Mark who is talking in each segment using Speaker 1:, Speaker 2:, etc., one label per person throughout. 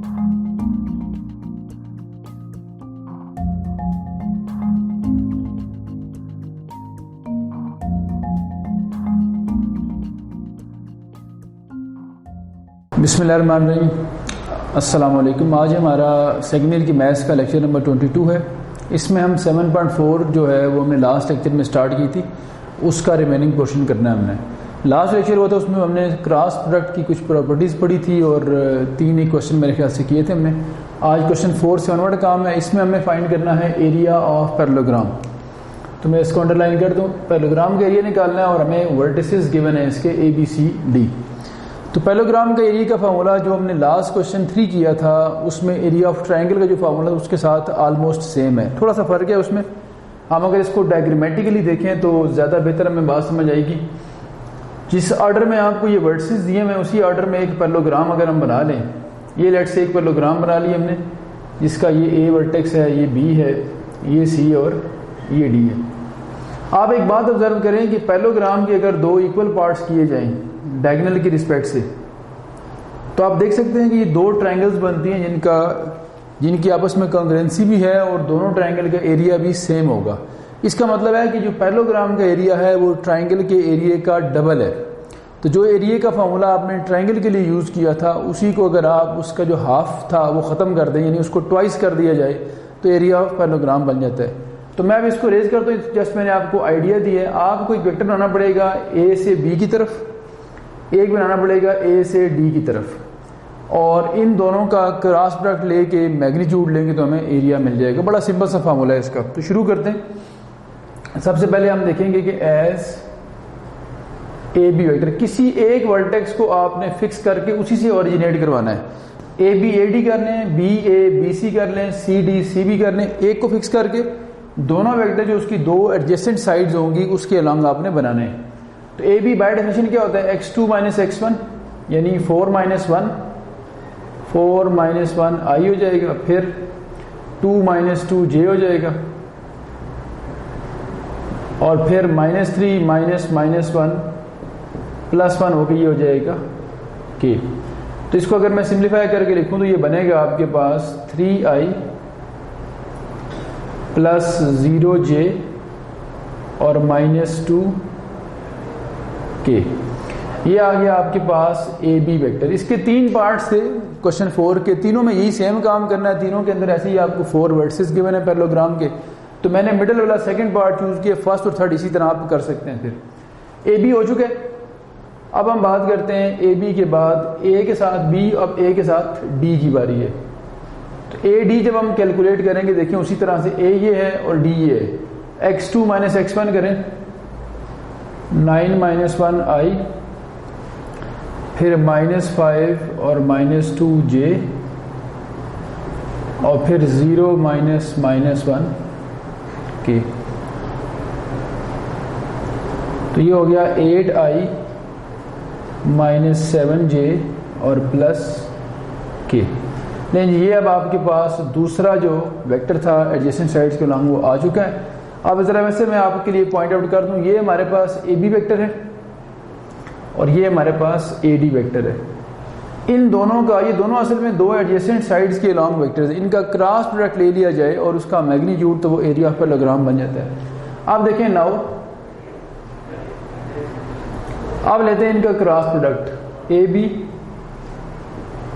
Speaker 1: بسم اللہ الرحمن الرحیم. السلام علیکم. آج ہمارا سیکنڈ ایئر کی میتھس کا لیکچر نمبر 22 ہے. اس میں ہم 7.4 جو ہے وہ ہم نے لاسٹ لیکچر میں سٹارٹ کی تھی, اس کا ریمیننگ پورشن کرنا ہے. ہم نے لاسٹ لیکچر ہوا تھا, اس میں ہم نے کراس پروڈکٹ کی کچھ پراپرٹیز پڑھی تھی اور 3 ہی کوشچن میرے خیال سے کیے تھے ہم نے. آج کوشچن 4 سے آنورڈ کام ہے. اس میں ہمیں فائنڈ کرنا ہے ایریا آف پیرالوگرام. تو میں اس کو انڈر لائن کر دوں. پیرالوگرام کا ایریا نکالنا ہے اور ہمیں ورٹیسز گیون ہے اس کے ABCD. تو پیرالوگرام کا ایریا کا فارمولا جو ہم نے لاسٹ کوشچن 3 کیا تھا, اس میں ایریا آف ٹرائنگل کا جو فارمولا اس کے ساتھ آلموسٹ سیم ہے. تھوڑا سا فرق ہے اس میں. ہم اگر اس کو ڈائیگرامیٹیکلی دیکھیں تو زیادہ بہتر ہمیں بات سمجھ آئے گی. جس آرڈر میں آپ کو یہ ورڈسز دیے ہیں اسی آرڈر میں ایک پیرالوگرام اگر ہم بنا لیں, یہ لیٹ سے ایک پیرالوگرام بنا لی ہم نے, جس کا یہ A ورٹیکس ہے, یہ B ہے, یہ C اور یہ D ہے. آپ ایک بات آبزرو کریں کہ پیرالوگرام کے اگر 2 ایکول پارٹس کیے جائیں ڈائگنل کی رسپیکٹ سے, تو آپ دیکھ سکتے ہیں کہ یہ 2 ٹرائنگلز بنتی ہیں جن کی آپس میں کانگرنسی بھی ہے اور دونوں ٹرائنگل کا ایریا بھی سیم ہوگا. اس کا مطلب ہے کہ جو پیرالوگرام کا ایریا ہے وہ ٹرائنگل کے ایریا کا ڈبل ہے. تو جو ایریا کا فارمولا آپ نے ٹرائنگل کے لیے یوز کیا تھا, اسی کو اگر آپ اس کا جو ہاف تھا وہ ختم کر دیں, یعنی اس کو ٹوائس کر دیا جائے, تو ایریا آف پیرالوگرام بن جاتا ہے. تو میں اب اس کو ریز کرتا ہوں. جسٹ میں نے آپ کو آئیڈیا دی ہے. آپ کو ایک ویکٹر بنانا پڑے گا A سے B کی طرف, ایک بنانا پڑے گا A سے D کی طرف, اور ان دونوں کا کراس پروڈکٹ لے کے میگنیچیوڈ لیں گے تو ہمیں ایریا مل جائے گا. بڑا سمپل سا فارمولا ہے اس کا. تو شروع کرتے ہیں. سب سے پہلے ہم دیکھیں گے کہ ایز اے بی ویکٹر, کسی ایک ورٹیکس کو آپ نے فکس کر کے اسی سے اوریجنیٹ کروانا ہے. اے بی اے ڈی کر لیں, بی اے بی سی کر لیں, سی ڈی سی بی کر لیں. ایک کو فکس کر کے دونوں ویکٹر جو اس کی 2 ایڈجسٹنٹ سائڈز ہوں گی اس کے الانگ آپ نے بنانے ہیں. تو اے بی بائی ڈیفینیشن کیا ہوتا ہے, x2 - x1 یعنی 4 - 1 4 - 1 i ہو جائے گا, پھر 2 - 2 j ہو جائے گا, اور پھر -3 - -1 +1 ہو کے یہ ہو جائے گا k. تو اس کو اگر میں سمپلیفائی کر کے لکھوں تو یہ بنے گا آپ کے پاس 3i + 0j اور -2 k. یہ آ گیا آپ کے پاس اے بی ویکٹر. اس کے 3 پارٹس تھے کوشچن 4 کے. تینوں میں یہی سیم کام کرنا ہے. تینوں کے اندر ایسے ہی آپ کو 4 ورڈسز گیون ہے پیرالوگرام کے. تو میں نے مڈل والا سیکنڈ پارٹ چوز کیا, فرسٹ اور تھرڈ اسی طرح آپ کر سکتے ہیں. پھر اے بی ہو چکا ہے. اب ہم بات کرتے ہیں اے بی کے بعد اے کے ساتھ بی, اب اے کے ساتھ ڈی کی باری ہے. تو اے ڈی جب ہم کیلکولیٹ کریں گے, دیکھیں اسی طرح سے اے یہ ہے اور ڈی یہ ہے. x2 - x1 کریں, 9 - 1 i, پھر -5 اور -2j, اور پھر 0 - -1 k. تو یہ ہو گیا 8i -7j اور +k. نہیں, یہ اب آپ کے پاس دوسرا جو ویکٹر تھا ایڈجسٹنٹ سائڈس کے along وہ آ چکا ہے. اب ذرا ویسے میں آپ کے لیے پوائنٹ آؤٹ کر دوں, یہ ہمارے پاس اے بی ویکٹر ہے اور یہ ہمارے پاس اے ڈی ویکٹر ہے. ان دونوں کا, یہ دونوں اصل میں 2 ایڈجسٹنٹ سائڈس کے along ویکٹرز, ان کا کراس پروڈکٹ لے لیا جائے اور اس کا میگنیچیوڈ تو وہ ایریا آف پیرالوگرام بن جاتا ہے. آپ دیکھیں ناؤ, اب لیتے ہیں ان کا cross product a be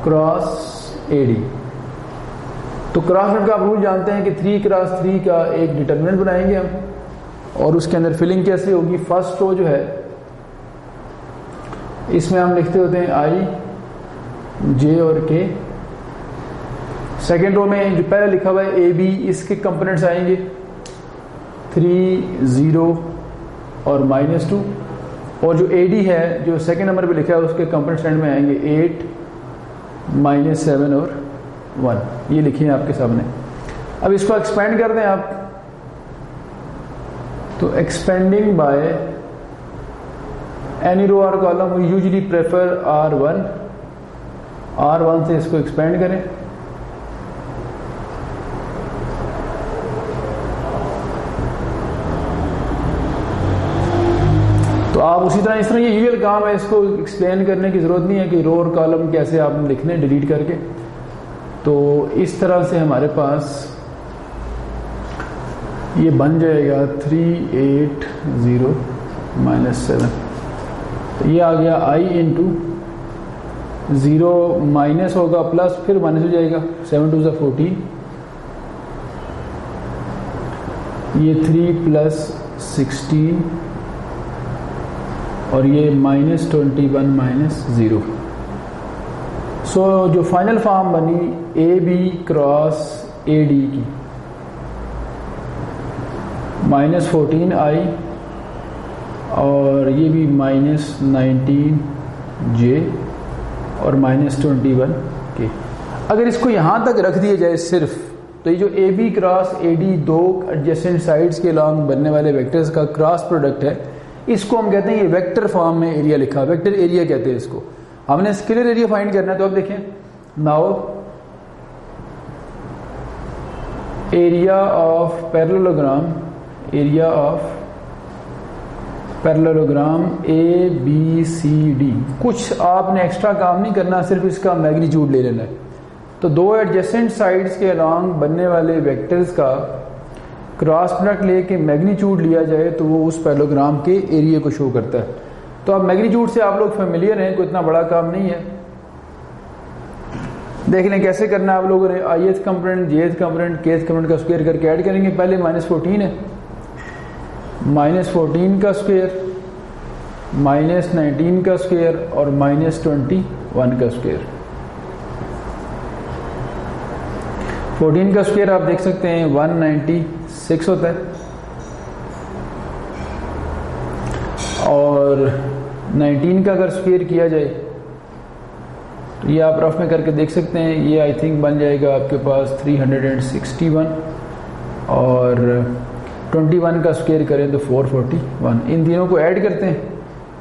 Speaker 1: cross a d. تو کراس پروڈکٹ کا آپ رول جانتے ہیں کہ 3 × 3 کا ایک ڈٹرمنٹ بنائیں گے ہم, اور اس کے اندر فلنگ کیسے ہوگی. فرسٹ رو جو ہے اس میں ہم لکھتے ہوتے ہیں i, j اور k. سیکنڈ رو میں جو پہلے لکھا ہوا ہے اے بی, اس کے کمپوننٹس آئیں گے 3 0 اور -2, اور جو اے ڈی ہے جو سیکنڈ نمبر پہ لکھا ہے اس کے کمپوننٹس اینڈ میں آئیں گے 8 -7 اور 1. یہ لکھیں آپ کے سامنے. اب اس کو ایکسپینڈ کر دیں آپ. تو expanding by any row or column we usually prefer R1 سے اس کو ایکسپینڈ کریں. تو آپ اسی طرح اس طرح یہ یوزل کام ہے, اس کو ایکسپلین کرنے کی ضرورت نہیں ہے کہ رو اور کالم کیسے آپ نے لکھنے ڈیلیٹ کر کے. تو اس طرح سے ہمارے پاس یہ بن جائے گا 380 مائنس 7. تو یہ آ گیا I انٹو 0 مائنس ہوگا پلس پھر مائنس ہو جائے گا 7 2 14. یہ 3 پلس 16 اور یہ مائنس 21 مائنس 0. سو جو فائنل فارم بنی اے بی کراس اے ڈی کی مائنس 14i اور یہ بھی مائنس 19j اور مائنس 21k. اگر اس کو یہاں تک رکھ دیا جائے صرف, تو یہ جو A be cross a D دو ایڈجسٹنٹ سائڈس کے along بننے والے ویکٹرز کا کراس پروڈکٹ ہے, اس کو ہم کہتے ہیں یہ ویکٹر فارم میں ایریا لکھا, ویکٹر ایریا کہتے ہیں اس کو. ہم نے اسکیلر ایریا فائنڈ کرنا ہے, تو اب دیکھیں now area of parallelogram A B C D. کچھ آپ نے ایکسٹرا کام نہیں کرنا, صرف اس کا میگنیچیوڈ لے لینا ہے. تو دو ایڈجسٹنٹ سائڈس کے along بننے والے ویکٹرز کا کراس پروڈکٹ لے کے میگنیچیوڈ لیا جائے تو وہ اس پیرالوگرام کے ایریا کو شو کرتا ہے. تو اب میگنیچیوڈ سے آپ لوگ فیملیئر ہیں, کوئی اتنا بڑا کام نہیں ہے. دیکھ لیں کیسے کرنا ہے آپ لوگوں نے. Ith component, jth component, kth component کا اسکوئر کر کے ایڈ کریں گے. پہلے مائنس 14 ہے, مائنس 14 کا اسکوئر, مائنس 19 کا اسکوئر اور مائنس 21 کا اسکوئر. 14 کا اسکوئر آپ دیکھ سکتے ہیں 196 ہوتا ہے, اور 19 کا اگر اسکوئر کیا جائے تو یہ آپ رف میں کر کے دیکھ سکتے ہیں. یہ آئی تھنک بن جائے گا آپ کے پاس 361, اور 21 کا اسکوئر کریں تو 441. ان تینوں کو ایڈ کرتے ہیں,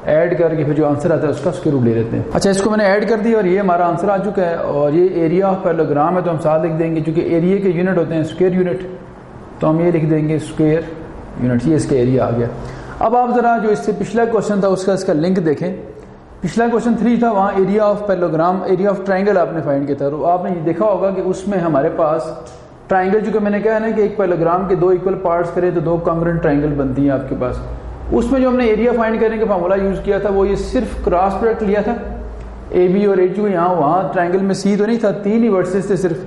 Speaker 1: ایڈ کر کے پھر جو آنسر آتا ہے اس کا اسکوئر روٹ لے لیتے ہیں. اچھا, اس کو میں نے ایڈ کر دیا اور یہ ہمارا آنسر آ چکا ہے. اور یہ ایریا آف پیرالوگرام ہے تو ہم ساتھ لکھ دیں گے, چونکہ ایریا کے یونٹ ہوتے ہیں اسکوئر یونٹ, تو ہم یہ لکھ دیں گے اسکوئر یونٹ. یہ اس کا ایریا آ گیا. اب آپ ذرا جو اس سے پچھلا کوشچن تھا اس کا لنک دیکھیں. پچھلا کوشچن 3 تھا, وہاں area of parallelogram, area of triangle آپ نے فائنڈ کیا تھا. تو آپ نے یہ دیکھا ہوگا کہ اس میں ہمارے پاس ٹرائنگل, چونکہ میں نے کہا نا کہ ایک پیرالوگرام کے دو ایکول پارٹس کرے تو دو کانگرنٹ ٹرائنگل بنتی ہیں آپ کے پاس. اس میں جو ہم نے ایریا فائنڈ کرنے کا فارمولا یوز کیا تھا وہ یہ صرف کراس پروڈکٹ لیا تھا اے بی اور اے کیو. یہاں وہاں ٹرائنگل میں سی تو نہیں تھا, 3 ہی ورسز تھے صرف,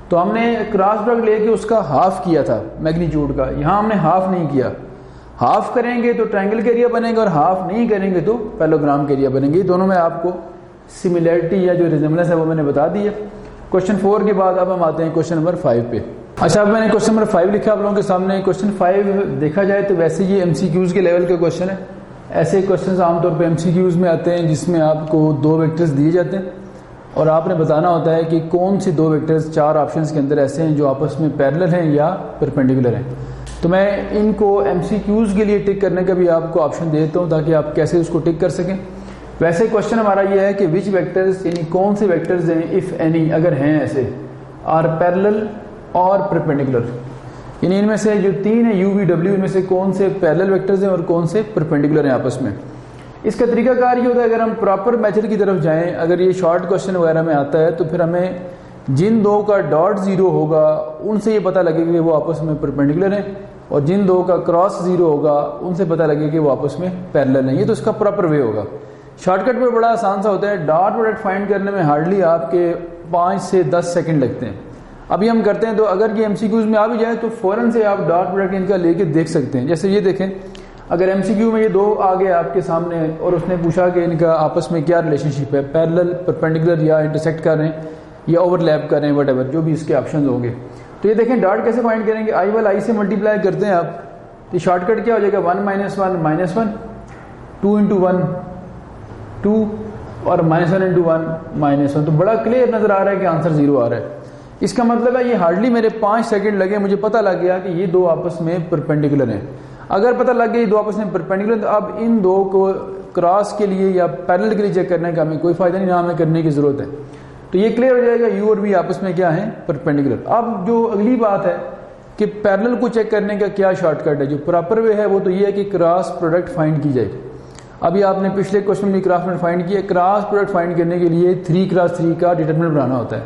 Speaker 1: تو ہم نے کراس پروڈکٹ لے کے اس کا ہاف کیا تھا میگنیچیوڈ کا. یہاں ہم نے ہاف نہیں کیا. ہاف کریں گے تو ٹرائنگل کا ایریا بنے گا, اور ہاف نہیں کریں گے تو پیرالوگرام کا ایریا بنے گا. یہ دونوں میں آپ کو سملیرٹی یا جو ریزمبلنس ہے وہ میں نے بتا دی ہے. کوشچن 4 کے بعد اب ہم آتے ہیں کوشچن نمبر 5 پہ. اچھا, اب میں نے کوشچن نمبر 5 لکھا آپ لوگوں کے سامنے. کوشچن 5 دیکھا جائے تو ویسے یہ ایم سی کیوز کے لیول کا کوشچن ہے. ایسے کوشچنز عام طور پہ ایم سی کیوز میں آتے ہیں جس میں آپ کو 2 ویکٹرز دیے جاتے ہیں اور آپ نے بتانا ہوتا ہے کہ کون سی 2 ویکٹرز 4 آپشنز کے اندر ایسے ہیں جو آپس میں پیرلل ہیں یا پرپینڈیکولر ہیں. تو میں ان کو ایم سی کیوز کے لیے ٹک کرنے کا بھی آپ کو آپشن دیتا ہوں تاکہ آپ کیسے اس کو ٹک کر سکیں. ویسے کوشچن ہمارا یہ ہے کہ وچ ویکٹرز, یعنی کون سے ویکٹرز ہیں, اف اینی, اگر ہیں ایسے, آر پیرلل اور پرپینڈیکولر, یعنی ان میں سے جو 3 ہیں یو وی ڈبلیو, ان میں سے کون سے پیرلل ویکٹرز ہیں اور کون سے پرپینڈیکولر ہیں آپس میں. اس کا طریقہ کار یہ ہوتا ہے, اگر ہم پراپر میتھڈ کی طرف جائیں, اگر یہ شارٹ کوشچن وغیرہ میں آتا ہے تو پھر ہمیں جن 2 کا ڈاٹ 0 ہوگا ان سے یہ پتہ لگے گا کہ وہ آپس میں پرپینڈیکولر ہیں, اور جن 2 کا کراس 0 ہوگا ان سے پتہ لگے کہ وہ آپس میں پیرلل ہیں. یہ تو اس کا پراپر وے ہوگا. شارٹ کٹ پہ بڑا آسان سا ہوتا ہے. ڈاٹ پروڈکٹ فائنڈ کرنے میں ہارڈلی آپ کے 5 سے 10 سیکنڈ لگتے ہیں. ابھی ہم کرتے ہیں, تو اگر یہ ایم سی کیوز میں آ بھی جائے تو فوراً سے آپ ڈاٹ پروڈکٹ ان کا لے کے دیکھ سکتے ہیں. جیسے یہ دیکھیں, اگر ایم سی کیو میں یہ 2 آ گئے آپ کے سامنے اور اس نے پوچھا کہ ان کا آپس میں کیا ریلیشن شپ ہے, پیرلل, پرپینڈیکولر, یا انٹرسیکٹ کر رہے ہیں یا اوور لیپ کر رہے ہیں, وٹ ایور جو بھی اس کے آپشن ہوں گے. تو یہ دیکھیں ڈاٹ کیسے فائنڈ کریں گے. آئی والا آئی سے ملٹیپلائی کرتے ہیں آپ, تو شارٹ کٹ کیا ہو جائے گا 1 - 1 -1, 2 × 1 2, اور -1 × 1 -1. تو بڑا کلیئر نظر آ رہا ہے کہ آنسر 0 آ رہا ہے. اس کا مطلب ہے یہ ہارڈلی میرے 5 سیکنڈ لگے, مجھے پتہ لگ گیا کہ یہ 2 آپس میں پرپینڈیکولر ہیں. اگر پتہ لگ گیا یہ 2 آپس میں پرپینڈیکولر, تو اب ان 2 کو کراس کے لیے یا پیرلل کے لیے چیک کرنے کا ہمیں کوئی فائدہ نہیں, نہ ہمیں کرنے کی ضرورت ہے. تو یہ کلیئر ہو جائے گا یو اور بی آپس میں کیا ہیں, پرپینڈیکولر. اب جو اگلی بات ہے کہ پیرلل کو چیک کرنے کا کیا شارٹ کٹ ہے. جو پراپر وے ہے وہ تو یہ ہے کہ کراس پروڈکٹ فائنڈ کی جائے. ابھی آپ نے پچھلے کوشچن میں کراس پروڈکٹ فائنڈ کیا. کراس پروڈکٹ فائنڈ کرنے کے لیے 3 × 3 کا ڈیٹرمنٹ بنانا ہوتا ہے.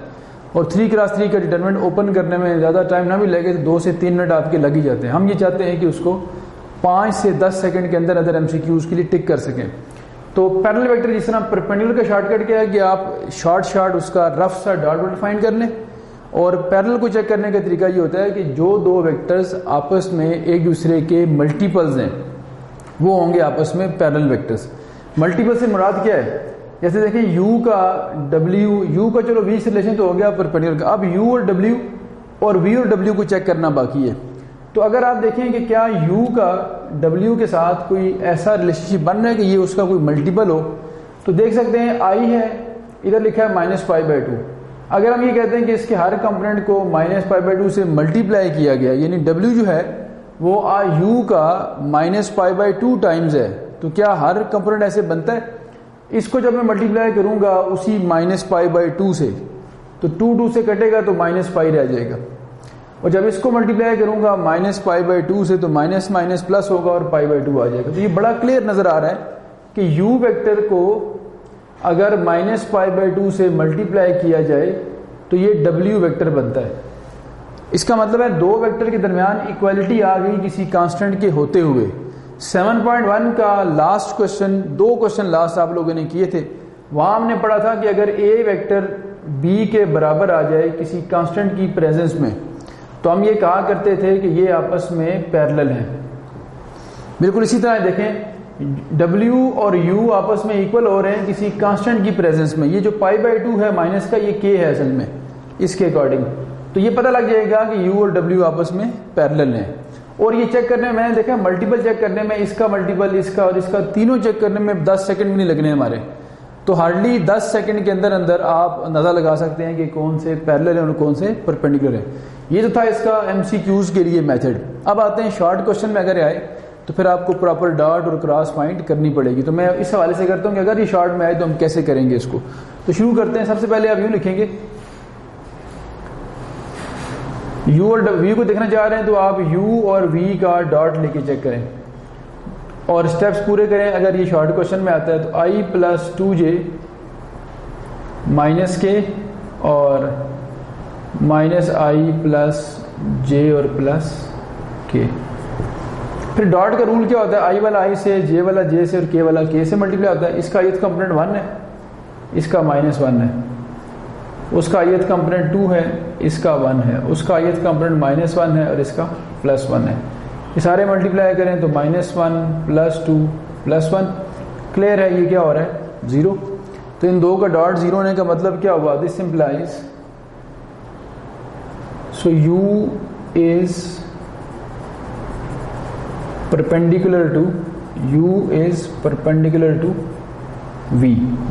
Speaker 1: اور 3x3 کا ڈٹرمنٹ اوپن کرنے میں زیادہ ٹائم نہ بھی لگے تو 2 سے 3 منٹ آپ کے لگ ہی جاتے ہیں. ہم یہ چاہتے ہیں کہ اس کو 5 سے 10 سیکنڈ کے اندر MCQs کے لیے ٹک کر سکیں. تو پیرلل ویکٹر جس طرح پرپینڈیکولر کا شارٹ کٹ کیا ہے کہ آپ شارٹ اس کا رف سا ڈاٹ ڈیفائن کر لیں, اور پیرلل کو چیک کرنے کا طریقہ یہ ہوتا ہے کہ جو دو ویکٹرز آپس میں ایک دوسرے کے ملٹیپلز ہیں وہ ہوں گے آپس میں پیرلل ویکٹرز. ملٹیپل سے مراد کیا ہے؟ جیسے دیکھیں یو کا ڈبلیو, یو کا چلو وی سے ریلیشن تو ہو گیا پرپینڈیکولر کا, اب یو اور ڈبلیو اور وی اور ڈبلیو کو چیک کرنا باقی ہے. تو اگر آپ دیکھیں کہ کیا یو کا ڈبلیو کے ساتھ کوئی ایسا ریلیشن شپ بن رہا ہے کہ یہ اس کا کوئی ملٹیپل ہو, تو دیکھ سکتے ہیں آئی ہے, ادھر لکھا ہے -π/2. اگر ہم یہ کہتے ہیں کہ اس کے ہر کمپوننٹ کو -π/2 سے ملٹیپلائی کیا گیا, یعنی ڈبلیو جو ہے وہ یو کا -π/2 ٹائمز ہے, تو کیا ہر کمپوننٹ ایسے بنتا ہے؟ اس کو جب میں ملٹیپلائی کروں گا اسی -π/2 سے, تو 2 سے کٹے گا تو -π رہ جائے گا, اور جب اس کو ملٹیپلائی کروں گا -π/2 سے تو مائنس پلس ہوگا اور π/2 آ جائے گا. تو یہ بڑا کلیئر نظر آ رہا ہے کہ یو ویکٹر کو اگر -π/2 سے ملٹیپلائی کیا جائے تو یہ ڈبلیو ویکٹر بنتا ہے. اس کا مطلب ہے دو ویکٹر کے درمیان ایکویلٹی آ گئی کسی کانسٹنٹ کے ہوتے ہوئے. 7.1 کا لاسٹ کوشچن, 2 کوشچن لاسٹ آپ لوگوں نے کیے تھے, وہاں ہم نے پڑھا تھا کہ اگر اے ویکٹر بی کے برابر آ جائے کسی کانسٹنٹ کی پریزنس میں, تو ہم یہ کہا کرتے تھے کہ یہ آپس میں پیرلل ہیں. بالکل اسی طرح دیکھیں ڈبلیو اور یو آپس میں ایکول ہو رہے ہیں کسی کانسٹنٹ کی پریزنس میں. یہ جو π/2 ہے مائنس کا, یہ k ہے اصل میں اس کے اکارڈنگ, تو یہ پتہ لگ جائے گا کہ یو اور ڈبلیو آپس میں پیرلل ہیں. اور یہ چیک کرنے میں نے دیکھا ملٹیپل چیک کرنے میں اس کا ملٹیپل, اس کا اور اس کا, تینوں چیک کرنے میں 10 سیکنڈ بھی نہیں لگنے ہمارے. تو ہارڈلی 10 سیکنڈ کے اندر آپ اندازہ لگا سکتے ہیں کہ کون سے پیرلل ہیں اور کون سے پرپینڈیکولر ہیں. یہ جو تھا اس کا MCQs کے لیے میتھڈ. اب آتے ہیں شارٹ کوشچن میں اگر آئے تو پھر آپ کو پراپر ڈاٹ اور کراس فائنڈ کرنی پڑے گی. تو میں اس حوالے سے کرتا ہوں کہ اگر یہ شارٹ میں آئے تو ہم کیسے کریں گے اس کو. تو شروع کرتے ہیں. سب سے پہلے آپ یوں لکھیں گے, یو اور وی کو دیکھنا چاہ رہے ہیں تو آپ یو اور وی کا ڈاٹ لے کے چیک کریں اور اسٹیپس پورے کریں. اگر یہ شارٹ کوشچن میں آتا ہے تو i + 2j -k اور -i + j اور +k. پھر ڈاٹ کا رول کیا ہوتا ہے؟ i والا i سے, j والا j سے اور k والا k سے ملٹیپلائی ہوتا ہے. اس کا ith کمپوننٹ 1 ہے, اس کا -1 ہے, اس کا ith کمپوننٹ 2 ہے, اس کا 1 ہے, اس کا ith کمپوننٹ -1 ہے اور اس کا +1 ہے. یہ سارے ملٹیپلائی کریں تو -1 +2 +1. کلیئر ہے یہ کیا ہو رہا ہے؟ 0. تو ان دو کا ڈاٹ 0 ہونے کا مطلب کیا ہوا؟ This implies so u is perpendicular to v.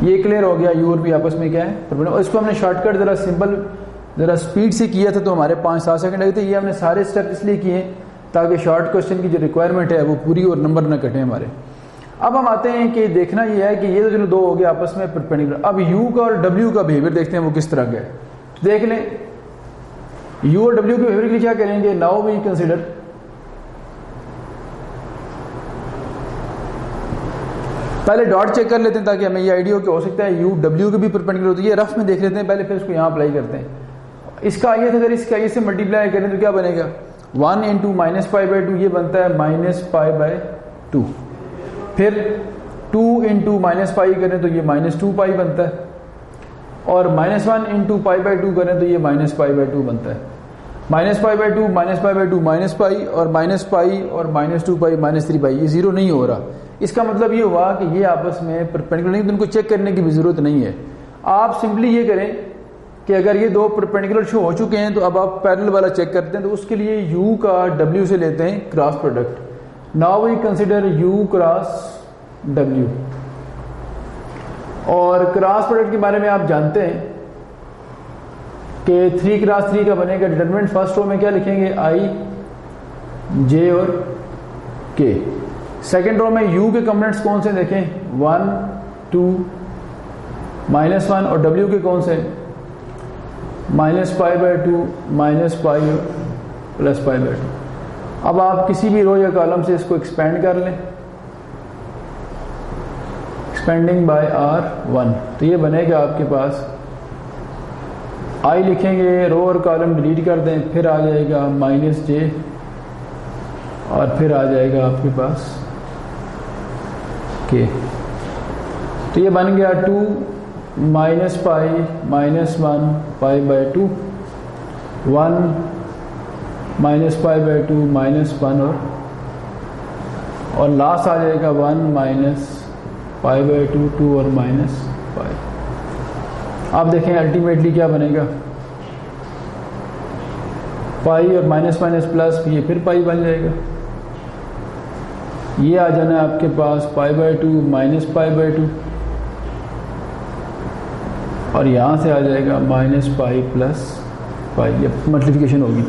Speaker 1: یہ کلیئر ہو گیا u اور v آپس میں کیا ہے. اس کو ہم نے شارٹ کٹ ذرا سمپل ذرا اسپیڈ سے کیا تھا تو ہمارے 5-7 سیکنڈ لگے تھے. یہ ہم نے سارے اسٹیپ اس لیے کیے ہیں تاکہ شارٹ کوشچن کی جو ریکوائرمنٹ ہے وہ پوری اور نمبر نہ کٹے ہمارے. اب ہم آتے ہیں کہ دیکھنا یہ ہے کہ یہ تو چلو دو ہو گیا آپس میں پرپینڈیکولر. اب u کا اور w کا بیہیویئر دیکھتے ہیں وہ کس طرح کا ہے. دیکھ لیں u اور w کے بیہیویئر کے لیے کیا کریں گے. ناؤ وی کنسیڈر پہلے ڈاٹ چیک کر لیتے ہیں تاکہ ہمیں یہ آئیڈیا ہو کہ ہو سکتا ہے یو ڈبلیو کے بھی پرپینڈیکولر ہوتی ہے. یہ رف میں دیکھ لیتے ہیں پہلے, پھر اس کو یہاں اپلائی کرتے ہیں. اس کا آئیے اگر اس کے آئیے سے ملٹیپلائی کریں تو کیا بنے گا؟ 1 × -π/2 یہ بنتا ہے -π/2. پھر 2 × -π کریں تو یہ -2π بنتا ہے, اور -1 × π/2 کریں تو یہ -π/2 بنتا ہے. -π/2 -π/2 -π اور -π اور -2π -3π یہ 0 نہیں ہو رہا. اس کا مطلب یہ ہوا کہ یہ آپس میں پرپینڈیکولر نہیں, تو ان کو چیک کرنے کی بھی ضرورت نہیں ہے. آپ سمپلی یہ کریں کہ اگر یہ دو پرپینڈیکولر شو ہو چکے ہیں تو اب آپ پیرلل والا چیک کرتے ہیں. تو اس کے لیے u کا w سے لیتے ہیں cross product. Now we consider u × w. اور کراس پروڈکٹ کے بارے میں آپ جانتے ہیں کہ 3x3 کا بنے گا. ڈٹرمنٹ فرسٹ رو میں کیا لکھیں گے؟ i, j اور k. سیکنڈ رو میں u کے کمپوننٹس کون سے دیکھیں؟ 1 2 -1 اور w کے کون سے؟ -π/2 -π +π/2. اب آپ کسی بھی رو یا کالم سے اس کو ایکسپینڈ کر لیں, ایکسپینڈنگ بائی r1, تو یہ بنے گا آپ کے پاس آئی لکھیں گے، رو اور کالم ڈیلیٹ کر دیں، پھر آ جائے گا مائنس جے اور پھر آ جائے گا آپ کے پاس کے. تو یہ بن گیا 2 minus pi minus 1 pi by 2، 1 minus pi by 2 minus 1 اور لاسٹ آ جائے گا 1 مائنس پائی بائی 2 2 اور مائنس پائی. آپ دیکھیں الٹیمیٹلی کیا بنے گا، پائی اور مائنس مائنس پلس، یہ پھر پائی بن جائے گا. یہ آ جانا ہے آپ کے پاس pi by 2 minus pi by 2 اور یہاں سے آ جائے گا مائنس پائی پلس پائی. یہ ملٹیپلیکیشن ہوگی،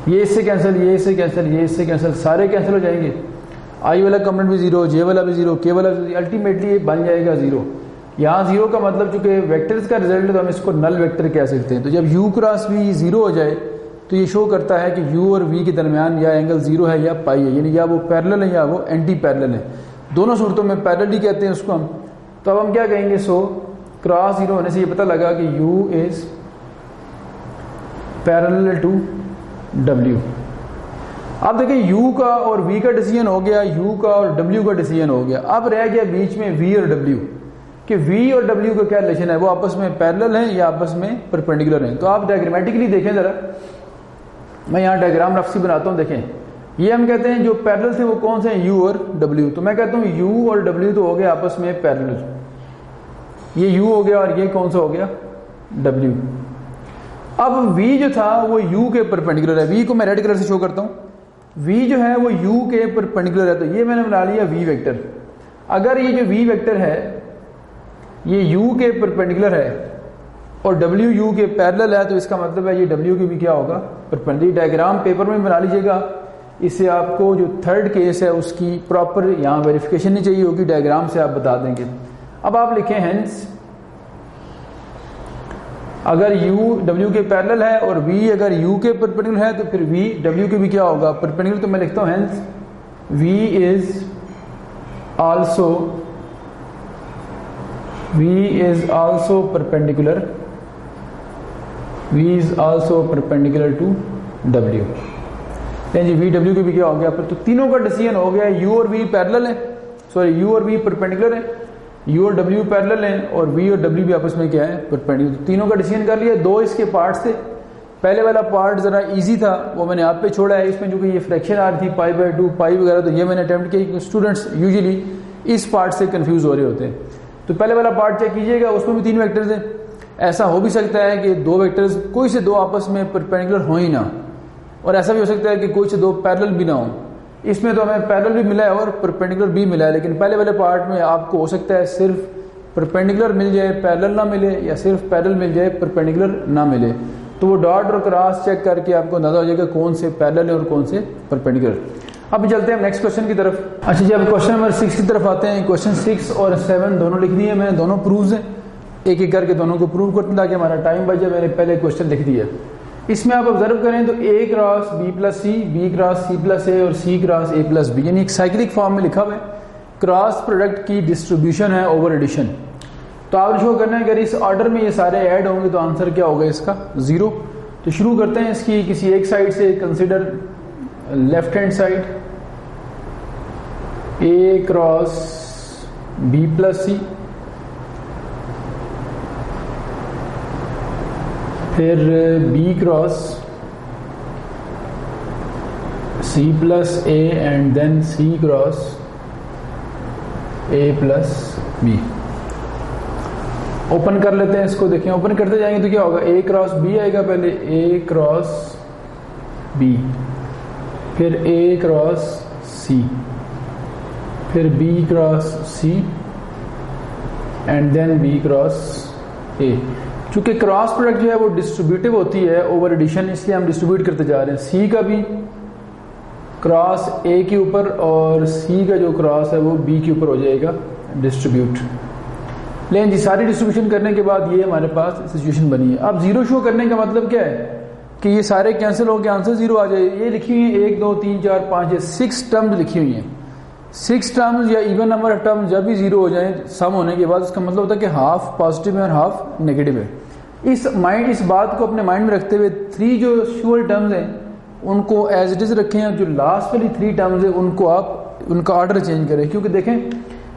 Speaker 1: یہ اس سے کینسل، یہ اس سے کینسل، یہ اس سے کینسل، سارے کینسل ہو جائیں گے. آئی والا کمپوننٹ بھی زیرو، جے والا بھی زیرو، کے والا بھی زیرو، الٹیمیٹلی یہ بن جائے گا زیرو. یہاں زیرو کا مطلب چونکہ ویکٹرز کا رزلٹ ہے تو ہم اس کو نل ویکٹر کہہ سکتے ہیں. تو جب یو کراس وی زیرو ہو جائے تو یہ شو کرتا ہے کہ یو اور وی کے درمیان یا اینگل زیرو ہے یا پائی ہے، یعنی یا وہ پیرلل ہے یا وہ اینٹی پیرلل ہے. دونوں صورتوں میں پیرلل ہی کہتے ہیں اس کو ہم. تو اب ہم کیا کہیں گے، سو کراس زیرو ہونے سے یہ پتہ لگا کہ یو از پیرلل ٹو ڈبلیو. اب دیکھیں یو کا اور وی کا ڈیسیژن ہو گیا، یو کا اور ڈبلیو کا ڈیسیژن ہو گیا. اب رہ گیا بیچ میں وی اور ڈبلیو، کہ وی اور ڈبلیو کا کیا ریلیشن ہے، وہ آپس میں پیرلل ہیں یا آپس میں پرپینڈیکولر ہیں. تو آپ ڈائگرامیٹکلی دیکھیں ذرا، میں یہاں ڈائگرام رف سی بناتا ہوں. دیکھیں یہ ہم کہتے ہیں جو پیرلل تھے وہ کون سے ہیں، یو اور ڈبلیو. تو میں کہتا ہوں یو اور ڈبلیو تو ہو گیا آپس میں پیرلل، یہ یو ہو گیا اور یہ کون سا ہو گیا، ڈبلیو. اب وی جو تھا وہ یو کے پرپینڈیکولر ہے. وی کو میں ریڈ کلر سے شو کرتا ہوں، وی جو ہے وہ یو کے پرپینڈیکولر ہے. تو یہ میں نے بنا لیا وی ویکٹر. اگر یہ جو وی ویکٹر ہے یہ یو کے پرپینڈیکولر ہے اور ڈبلیو یو کے پیرلل ہے تو اس کا مطلب ہے یہ ڈبلیو کی بھی کیا ہوگا، پرپینڈیکولر. ڈائگرام پیپر میں بنا لیجیے گا، اس سے آپ کو جو تھرڈ کیس ہے اس کی پراپر یہاں ویریفیکیشن نہیں چاہیے ہوگی، ڈائگرام سے آپ بتا دیں گے. اب آپ لکھیں ہینس اگر یو ڈبلیو کے پیرلل ہے اور وی اگر یو کے پرپینڈیکولر ہے تو پھر وی ڈبلیو کے بھی کیا ہوگا، پرپینڈیکولر. تو میں لکھتا ہوں hence v is also perpendicular, v is also perpendicular to ڈبلیو. جی وی ڈبلیو کے بھی کیا ہو گیا. تو تینوں کا ڈیسیژن ہو گیا، یو اور وی پیرلل ہے، سوری یو اور وی پرپینڈیکولر ہے، یو اور ڈبلیو پیرلل ہیں اور وی اور ڈبلیو بھی آپس میں کیا ہے، پرپینڈیکولر. تینوں کا ڈیسیژن کر لیا. دو اس کے پارٹس تھے. پہلے والا پارٹ ذرا ایزی تھا، وہ میں نے آپ پہ چھوڑا ہے. اس میں جو کہ یہ فریکشن آ رہی تھی پائی بائی 2 پائی وغیرہ، تو یہ میں نے اٹیمپٹ کیا کہ اسٹوڈنٹس یوزلی اس پارٹ سے کنفیوز ہو رہے ہوتے ہیں. تو پہلے والا پارٹ چیک کیجیے گا، اس میں بھی 3 ویکٹرز ہیں. ایسا ہو بھی سکتا ہے کہ 2 ویکٹرز کوئی سے 2 آپس میں پرپینڈیکولر ہوں ہی نہ، اور ایسا بھی ہو سکتا ہے کہ کوئی سے 2 پیرلل بھی نہ ہوں. اس میں تو ہمیں پیرلل بھی ملا ہے اور پرپینڈیکولر بھی ملا ہے، لیکن پہلے والے پارٹ میں آپ کو ہو سکتا ہے صرف پرپینڈیکولر مل جائے پیرلل نہ ملے، یا صرف پیرلل مل جائے پرپینڈیکولر نہ ملے. تو وہ ڈاٹ اور کراس چیک کر کے آپ کو اندازہ ہو جائے گا کون سے پیرلل ہیں اور کون سے پرپینڈیکولر. اب چلتے ہیں نیکسٹ کوشچن کی طرف. اچھا جی اب کوشچن نمبر 6 کی طرف آتے ہیں. کوشچن 6 اور 7 دونوں لکھ دیے میں نے، دونوں پروفز ہیں، ایک ایک کر کے دونوں کو پروو کرتے ہیں تاکہ ہمارا ٹائم بچ جائے. میں نے پہلے کوشچن لکھ دیا. اس میں آپ آبزرو کریں تو a cross b plus c, b cross c plus a اور c cross a plus b, یعنی ایک سائیکلک فارم میں لکھا ہوا ہے. کراس پروڈکٹ کی ڈسٹریبیوشن ہے اوور ایڈیشن. تو آپ شو کرنا ہے اگر اس آرڈر میں یہ سارے ایڈ ہوں گے تو آنسر کیا ہوگا اس کا، 0. تو شروع کرتے ہیں اس کی کسی ایک سائڈ سے. Consider left hand side, a cross b plus c, پھر b cross c plus a and then c cross a plus b. Open کر لیتے ہیں اس کو. دیکھیں اوپن کرتے جائیں گے تو کیا ہوگا، اے کراس بی آئے گا پہلے، اے کراس بی، پھر اے کراس سی، پھر b cross c and then b cross a. چونکہ کراس پروڈکٹ جو ہے وہ ڈسٹریبیوٹیو ہوتی ہے اوور ایڈیشن، اس لیے ہم ڈسٹریبیوٹ کرتے جا رہے ہیں. سی کا بھی کراس اے کے اوپر اور سی کا جو کراس ہے وہ بی کے اوپر ہو جائے گا ڈسٹریبیوٹ. لیکن جی ساری ڈسٹریبیوشن کرنے کے بعد یہ ہمارے پاس سچویشن بنی ہے. اب 0 شو کرنے کا مطلب کیا ہے کہ یہ سارے کینسل ہو کے آنسر 0 آ جائے. یہ لکھی ہوئی ہیں 1 2 3 4 5 6 ٹرمز لکھی ہوئی ہیں. 6 ٹرمز یا ایون نمبر آف ٹرمز جب بھی 0 ہو جائیں سم ہونے کے بعد، اس کا مطلب ہوتا ہے کہ ہاف پازیٹیو ہے اور ہاف نیگیٹو ہے. اس بات کو اپنے مائنڈ میں رکھتے ہوئے 3 جو شیور ٹرمز ہیں ان کو ایز اٹ از رکھیں، جو لاسٹ والی 3 ٹرمز ہیں ان کو آپ ان کا آرڈر چینج کریں، کیونکہ دیکھیں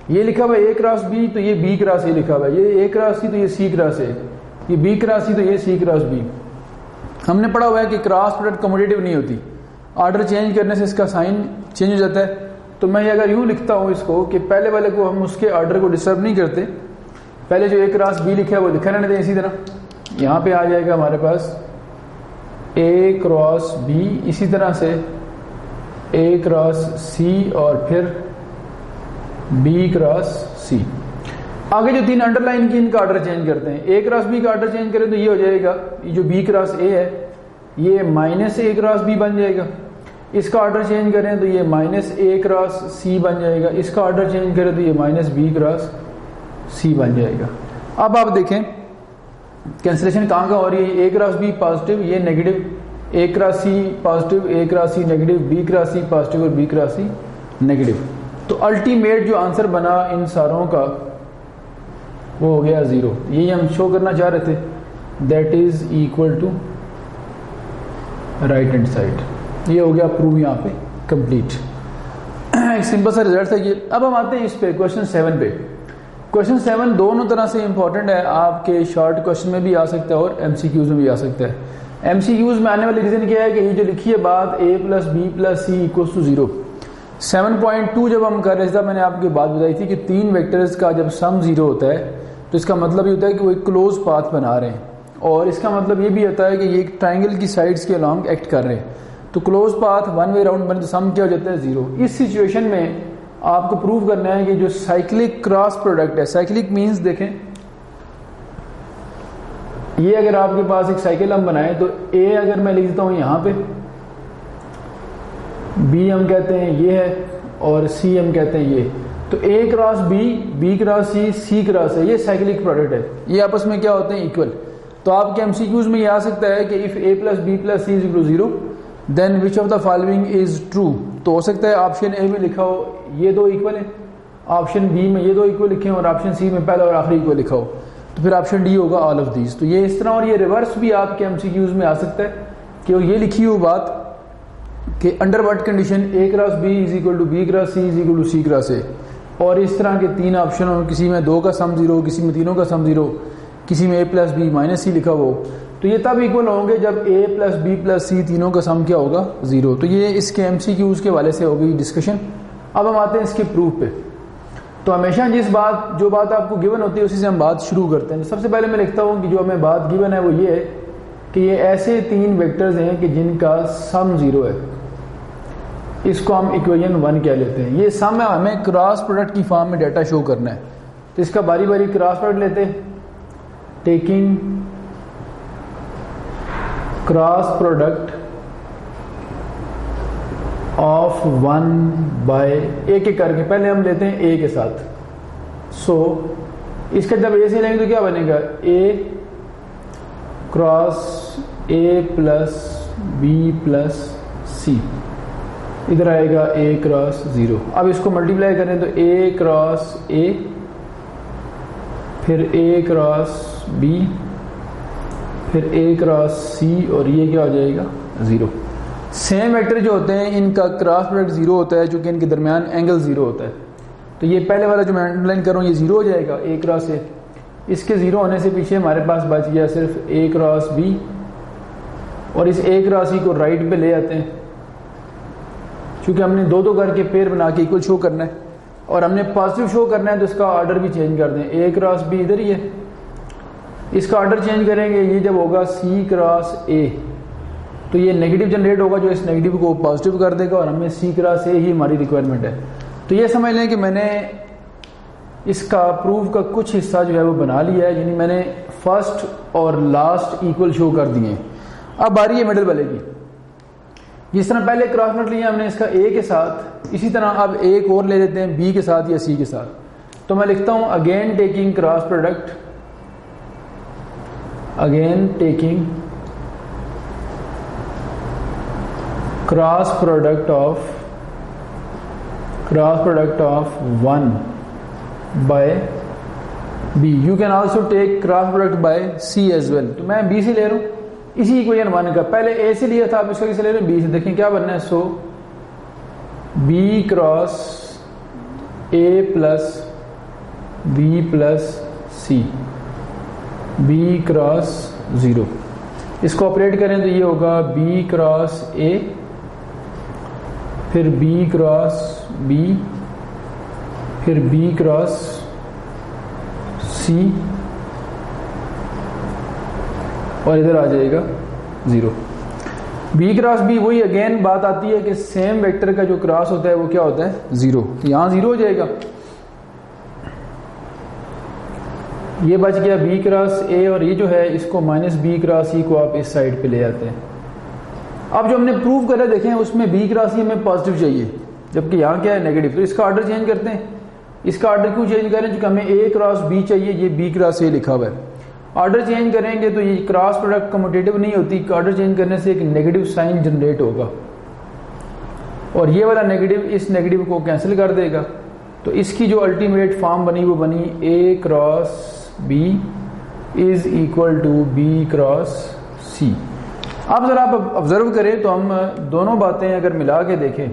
Speaker 1: یہ لکھا ہوا ہے اے کراس بی تو یہ بی کراس اے لکھا ہوا ہے، یہ اے کراس سی تو یہ سی کراس اے، یہ بی کراس سی تو یہ سی کراس بی. ہم نے پڑھا ہوا ہے کہ کراس پروڈکٹ کموٹیٹیو نہیں ہوتی، آرڈر چینج کرنے سے اس کا سائن چینج ہو جاتا ہے. تو میں اگر یوں لکھتا ہوں اس کو کہ پہلے والے کو ہم اس کے آرڈر کو ڈسٹرب نہیں کرتے، پہلے جو اے کراس بی لکھا ہے وہ لکھا رہنے دیں اسی طرح. یہاں پہ آ جائے گا ہمارے پاس اے کراس بی، اسی طرح سے اے کراس سی اور پھر بی کراس سی. آگے جو 3 انڈر لائن کی ان کا آرڈر چینج کرتے ہیں، اے کراس بی کا آرڈر چینج کریں تو یہ ہو جائے گا، یہ جو بی کراس اے ہے یہ مائنس اے کراس بی بن جائے گا. اس کا آرڈر چینج کریں تو یہ مائنس اے کراس سی بن جائے گا. اس کا آرڈر چینج کریں تو یہ مائنس بی کراس سی بن جائے گا. اب آپ دیکھیں کینسلیشن کہاں ہو رہی ہے، اے کراس بی پازیٹیو، یہ negative, a cross c positive, a cross c negative, b cross c positive اور بی کراس سی نیگیٹو. تو الٹیمیٹ جو آنسر بنا ان ساروں کا وہ ہو گیا 0. یہی ہم شو کرنا چاہ رہے تھے، that is equal to right hand side. یہ ہو گیا پروو یہاں پہ کمپلیٹ. ایک سمپل سا ریزلٹ ہے یہ. اب ہم آتے ہیں اس پہ کوشچن 7 پہ. کوشچن 7 دونوں طرح سے امپورٹنٹ ہے، آپ کے شارٹ کوشچن میں بھی آ سکتا ہے اور ایم سی کیوز میں بھی آ سکتا ہے. ایم سی کیوز میں آنے والی ریزن کیا ہے کہ یہ جو لکھی ہے بات a plus b plus c equals to 0. 7.2 جب ہم کر رہے تھے میں نے آپ کو بات بتائی تھی کہ 3 ویکٹرز کا جب سم 0 ہوتا ہے تو اس کا مطلب یہ ہوتا ہے کہ وہ ایک کلوز پاتھ بنا رہے ہیں، اور اس کا مطلب یہ بھی ہوتا ہے کہ یہ ایک ٹرائنگل کی سائڈز کے along ایکٹ کر رہے ہیں. تو close path one way round بنے تو سم کیا ہو جاتا ہے 0. اس سچویشن میں آپ کو پروو کرنا ہے کہ جو سائیکلک کراس پروڈکٹ ہے، سائیکلک مینز دیکھیں یہ اگر آپ کے پاس ایک سائیکل ہم بنائیں تو اے اگر میں لکھ دیتا ہوں یہاں پہ، بی ہم کہتے ہیں یہ ہے اور سی ہم کہتے ہیں یہ، تو a cross b, b cross c, c cross ہے، یہ سائیکلک پروڈکٹ ہے. یہ آپس میں کیا ہوتے ہیں ایکول. تو آپ کے ایم سی کیوز میں یہ آ سکتا ہے کہ if a plus b plus c is equal to 0 then which of the following is true. تو ہو سکتا ہے آپشن اے میں لکھا ہو یہ 2 ایکول ہیں، آپشن بی میں یہ 2 ایکول لکھے ہیں اور آپشن سی میں پہلا اور آخری ایکول لکھا ہو، تو پھر آپشن ڈی ہوگا آل آف دیز. تو یہ اس طرح، اور یہ ریورس بھی آپ کے ایم سی کیوز میں آ سکتا ہے کہ یہ لکھی ہوئی بات کہ under what condition a cross b is equal to b cross c is equal to c cross a, اور اس طرح کے 3 آپشن ہوں، کسی میں 2 کا سم 0، کسی میں 3 کا سم 0، کسی میں اے پلس بی مائنس سی لکھا ہو. تو یہ تب ایکول ہوں گے جب اے پلس بی پلس سی تینوں کا سم کیا ہوگا 0. تو یہ اس کے ایم سی کیوز کے حوالے سے ہوگی ڈسکشن. اب ہم آتے ہیں اس کے پروف پہ. تو ہمیشہ جو بات آپ کو گیون ہوتی ہے اسی سے ہم بات شروع کرتے ہیں. سب سے پہلے میں لکھتا ہوں کہ جو ہمیں بات گیون ہے وہ یہ ہے کہ یہ ایسے 3 ویکٹرز ہیں کہ جن کا سم 0 ہے. اس کو ہم ایکویشن 1 کہہ لیتے ہیں. یہ سم ہے، ہمیں کراس پروڈکٹ کی فارم میں ڈیٹا شو کرنا ہے. تو اس کا باری باری کراس پروڈکٹ لیتے ہیں، taking cross product of 1 by ایک ایک کر کے. پہلے ہم لیتے ہیں اے کے ساتھ. سو اس کا جب اے سے لیں گے تو کیا بنے گا، a cross a plus b plus c, ادھر آئے گا اے کراس 0. اب اس کو ملٹیپلائی کریں تو اے کراس اے، پھر اے کراس بی، پھر اے کراس سی، اور یہ کیا ہو جائے گا 0. سیم ویکٹر جو ہوتے ہیں ان کا کراس پروڈکٹ 0 ہوتا ہے چونکہ ان کے درمیان اینگل 0 ہوتا ہے. تو یہ پہلے والا جو میں انڈر لائن کر رہا ہوں یہ 0 ہو جائے گا اے کراس اے. اس کے 0 ہونے سے پیچھے ہمارے پاس بچ گیا صرف اے کراس بی، اور اس اے کراس ای کو رائٹ پہ لے آتے ہیں چونکہ ہم نے 2 کر کے پیر بنا کے ایکول شو کرنا ہے، اور ہم نے پازیٹیو شو کرنا ہے تو اس کا آرڈر بھی چینج کر دیں. اے کراس بی ادھر ہی ہے، اس کا آرڈر چینج کریں گے. یہ جب ہوگا سی کراس اے تو یہ نیگیٹو جنریٹ ہوگا جو اس نیگیٹو کو پازیٹیو کر دے گا، اور ہمیں سی کراس اے ہی ہماری ریکوائرمنٹ ہے. تو یہ سمجھ لیں کہ میں نے اس کا پروف کا کچھ حصہ جو ہے وہ بنا لیا ہے، یعنی میں نے فرسٹ اور لاسٹ ایکول شو کر دیے. اب باری ہے مڈل والے کی. جس طرح پہلے کراس پروڈکٹ لیا ہم نے اس کا اے کے ساتھ، اسی طرح اب ایک اور لے لیتے ہیں بی کے ساتھ یا سی کے ساتھ. تو میں لکھتا ہوں again taking cross product, again taking cross product of 1 by b. You can also take cross product by c as well. تو میں بی سے لے رہا ہوں اسی اکویشن 1 کا. پہلے اے سے لیا تھا, اب اس کا کس سے لے رہے ہیں, بی سے. دیکھیں کیا بننا ہے. So b cross a plus b plus c, b cross 0. اس کو آپریٹ کریں تو یہ ہوگا بی کراس اے, پھر بی کراس بی, پھر بی کراس سی, اور ادھر آ جائے گا 0. بی کراس بی, وہی اگین بات آتی ہے کہ سیم ویکٹر کا جو کراس ہوتا ہے وہ کیا ہوتا ہے 0. تو یہاں 0 ہو جائے گا. یہ بچ گیا بی کراس اے, اور یہ جو ہے اس کو مائنس بی کراس سی کو آپ اس سائڈ پہ لے آتے ہیں. اب جو ہم نے پروف کرا دیکھیں اس میں بی کراس سی ہمیں پازیٹیو چاہیے, جبکہ یہاں کیا ہے نیگیٹو. تو اس کا آرڈر چینج کرتے ہیں. اس کا آرڈر کیوں چینج کریں, چونکہ ہمیں اے کراس بی چاہیے, یہ بی کراس اے لکھا ہوا ہے. آرڈر چینج کریں گے تو یہ کراس پروڈکٹ کموٹیٹو نہیں ہوتی. آرڈر چینج کرنے سے ایک نیگیٹو سائن جنریٹ ہوگا, اور یہ والا نیگیٹو اس نیگیٹو کو کینسل کر دے گا. تو اس کی جو الٹیمیٹ فارم بنی وہ بنی a cross b is equal to b cross c. اب ذرا آپ آبزرو کریں تو ہم دونوں باتیں اگر ملا کے دیکھیں,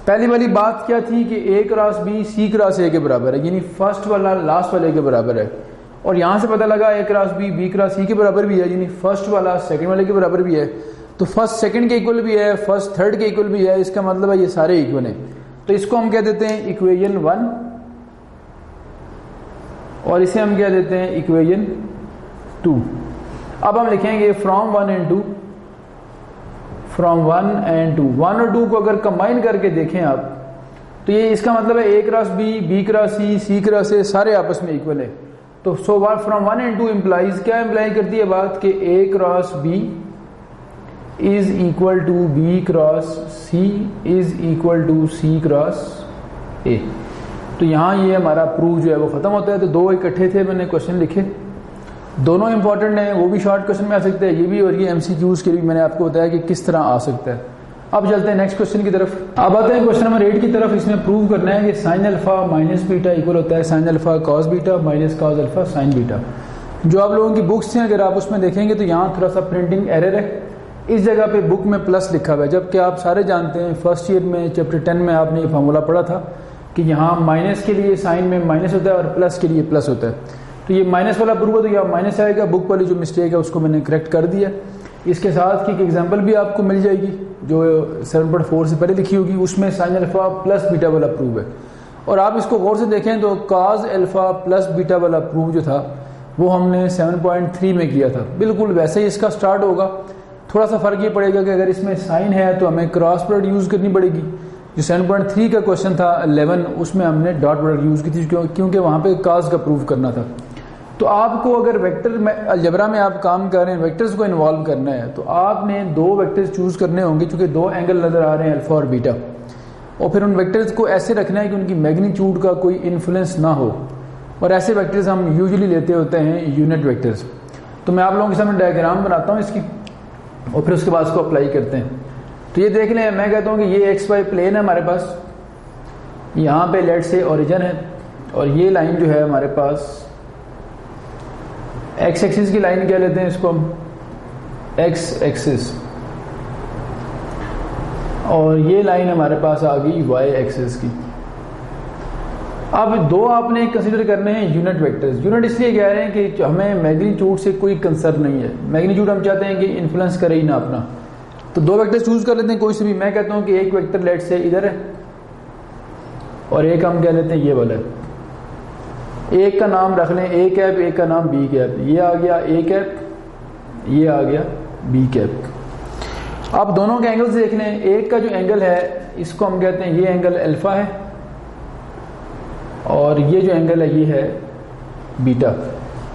Speaker 1: پہلی والی بات کیا تھی کہ a cross B C cross اے کے برابر ہے, یعنی فرسٹ والا لاسٹ والے کے برابر ہے. اور یہاں سے پتہ لگا اے کراس بی بی کراس سی کے برابر بھی ہے, یعنی فرسٹ والا سیکنڈ والے کے برابر بھی ہے. تو فرسٹ سیکنڈ کے ایکول بھی ہے, فرسٹ تھرڈ کے ایکول بھی ہے. اس کا مطلب ہے یہ سارے ایکول ہیں. تو اس کو ہم کہہ دیتے ہیں ایکویژن 1, اور اسے ہم کہہ دیتے ہیں ایکویژن 2. اب ہم لکھیں گے فرام 1 اینڈ 2, فرام 1 اینڈ 2. 1 اور 2 کو اگر کمبائن کر کے دیکھیں آپ تو یہ اس کا مطلب ہے a cross b b cross c c cross a سارے آپس میں ایکول ہیں. تو سو فرام 1 اینڈ 2 امپلائز کیا امپلائی کرتی ہے بات کہ a cross b is equal to b cross c is equal to c cross a. تو یہاں یہ ہمارا پروف جو ہے وہ ختم ہوتا ہے. تو دو اکٹھے تھے, میں نے کوشچن لکھے, دونوں امپورٹنٹ ہیں, وہ بھی شارٹ کوشچن میں آ سکتے ہیں, یہ بھی, اور یہ ایم سی کیوز کے لیے میں نے آپ کو بتایا کہ کس طرح آ سکتا ہے. اب چلتے ہیں نیکسٹ کوشچن کی طرف. اب آتے ہیں کوشچن نمبر 8 کی طرف. اس میں پروو کرنا ہے کہ sin alpha minus beta equal ہوتا ہے sin alpha cos beta minus cos alpha sin beta. جو آپ لوگوں کی بکس ہیں اگر آپ اس میں دیکھیں گے تو یہاں تھوڑا سا پرنٹنگ ایرر ہے. اس جگہ پہ بک میں پلس لکھا ہوا ہے, جبکہ آپ سارے جانتے ہیں فرسٹ ایئر میں چیپٹر 10 میں آپ نے یہ فارمولہ پڑھا تھا کہ یہاں مائنس کے لیے سائن میں مائنس ہوتا ہے اور پلس کے لیے پلس ہوتا ہے. تو یہ مائنس والا پروف ہے تو یہاں مائنس آئے گا. بک والی جو مسٹیک ہے اس کو میں نے کریکٹ کر دیا. اس کے ساتھ کی ایک ایگزامپل بھی آپ کو مل جائے گی جو 7.4 سے پہلے لکھی ہوگی, اس میں سائن الفا پلس بیٹا والا پروف ہے. اور آپ اس کو غور سے دیکھیں تو کاز الفا پلس بیٹا والا پروف جو تھا وہ ہم نے 7.3 میں کیا تھا. بالکل ویسے ہی اس کا سٹارٹ ہوگا. تھوڑا سا فرق یہ پڑے گا کہ اگر اس میں سائن ہے تو ہمیں کراس پروڈکٹ یوز کرنی پڑے گی. جو 7.3 کا کوشچن تھا 11, اس میں ہم نے ڈاٹ پروڈکٹ یوز کی تھی کیونکہ وہاں پہ کاز کا پروف کرنا تھا. تو آپ کو اگر ویکٹر میں الجبرا میں آپ کام کر رہے ہیں, ویکٹرز کو انوالو کرنا ہے, تو آپ نے 2 ویکٹرز چوز کرنے ہوں گے چونکہ 2 اینگل نظر آ رہے ہیں الفا اور بیٹا, اور پھر ان ویکٹرز کو ایسے رکھنا ہے کہ ان کی میگنیچیوڈ کا کوئی انفلوئنس نہ ہو. اور ایسے ویکٹرز ہم یوزلی لیتے ہوتے ہیں یونٹ ویکٹرز. تو میں آپ لوگوں کے سامنے ڈائیگرام بناتا ہوں اس کی, اور پھر اس کے بعد اس کو اپلائی کرتے ہیں. تو یہ دیکھ لیں, میں کہتا ہوں کہ یہ ایکس وائی پلین ہے ہمارے پاس, یہاں پہ لیٹ سے اوریجن ہے, اور یہ لائن جو ہے ہمارے پاس ایکس ایکسس کی لائن کہہ لیتے ہیں اس کو ہم ایکس ایکسس, اور یہ لائن ہمارے پاس آ گئی وائی ایکسس کی. اب 2 آپ نے کنسیڈر کرنے ہیں یونٹ ویکٹرز. یونٹ اس لیے کہہ رہے ہیں کہ ہمیں میگنیچیوڈ سے کوئی کنسرن نہیں ہے. میگنیچیوڈ ہم چاہتے ہیں کہ انفلوئنس کرے ہی نہ اپنا. تو 2 ویکٹر چوز کر لیتے ہیں کوئی سے بھی. میں کہتا ہوں کہ ایک ویکٹر لیٹ سے ادھر ہے, اور ایک ہم کہہ لیتے ہیں یہ والا ہے. ایک کا نام رکھ لیں اے کیپ, ایک کا نام بی کیپ. یہ آ گیا اے کیپ, یہ آ گیا بی کیپ. اب دونوں کے اینگلز دیکھ لیں. ایک کا جو اینگل ہے اس کو ہم کہتے ہیں یہ اینگل الفا ہے, اور یہ جو اینگل ہے یہ ہے بیٹا.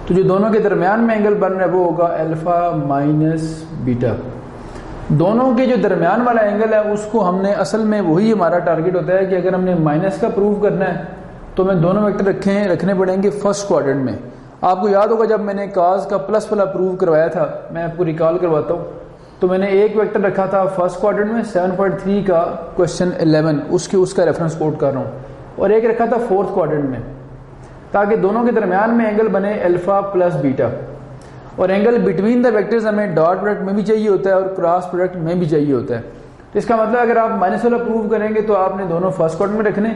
Speaker 1: تو جو دونوں کے درمیان میں اینگل بن رہا ہے وہ ہوگا الفا مائنس بیٹا. دونوں کے جو درمیان والا اینگل ہے اس کو ہم نے اصل میں وہی ہمارا ٹارگٹ ہوتا ہے کہ اگر ہم نے مائنس کا پروف کرنا ہے تو میں دونوں ویکٹر رکھنے پڑیں گے فرسٹ کوارٹرنٹ میں. آپ کو یاد ہوگا جب میں نے کاز کا پلس والا پروف کروایا تھا, میں آپ کو ریکال کرواتا ہوں, تو میں نے ایک ویکٹر رکھا تھا فرسٹ کوارٹرنٹ میں 7.3 کا کوشچن 11, اس کا ریفرنس کوٹ کر رہا ہوں, اور ایک رکھا تھا فورتھ کوارٹرنٹ میں. تاکہ دونوں کے درمیان میں اینگل بنے الفا پلس بیٹا. اور اینگل بٹوین دا ویکٹرز ہمیں ڈاٹ پروڈکٹ میں بھی چاہیے ہوتا ہے اور کراس پروڈکٹ میں بھی چاہیے ہوتا ہے. تو اس کا مطلب اگر آپ مائنس والا پروو کریں گے تو آپ نے دونوں فرسٹ کوارٹر میں رکھنے,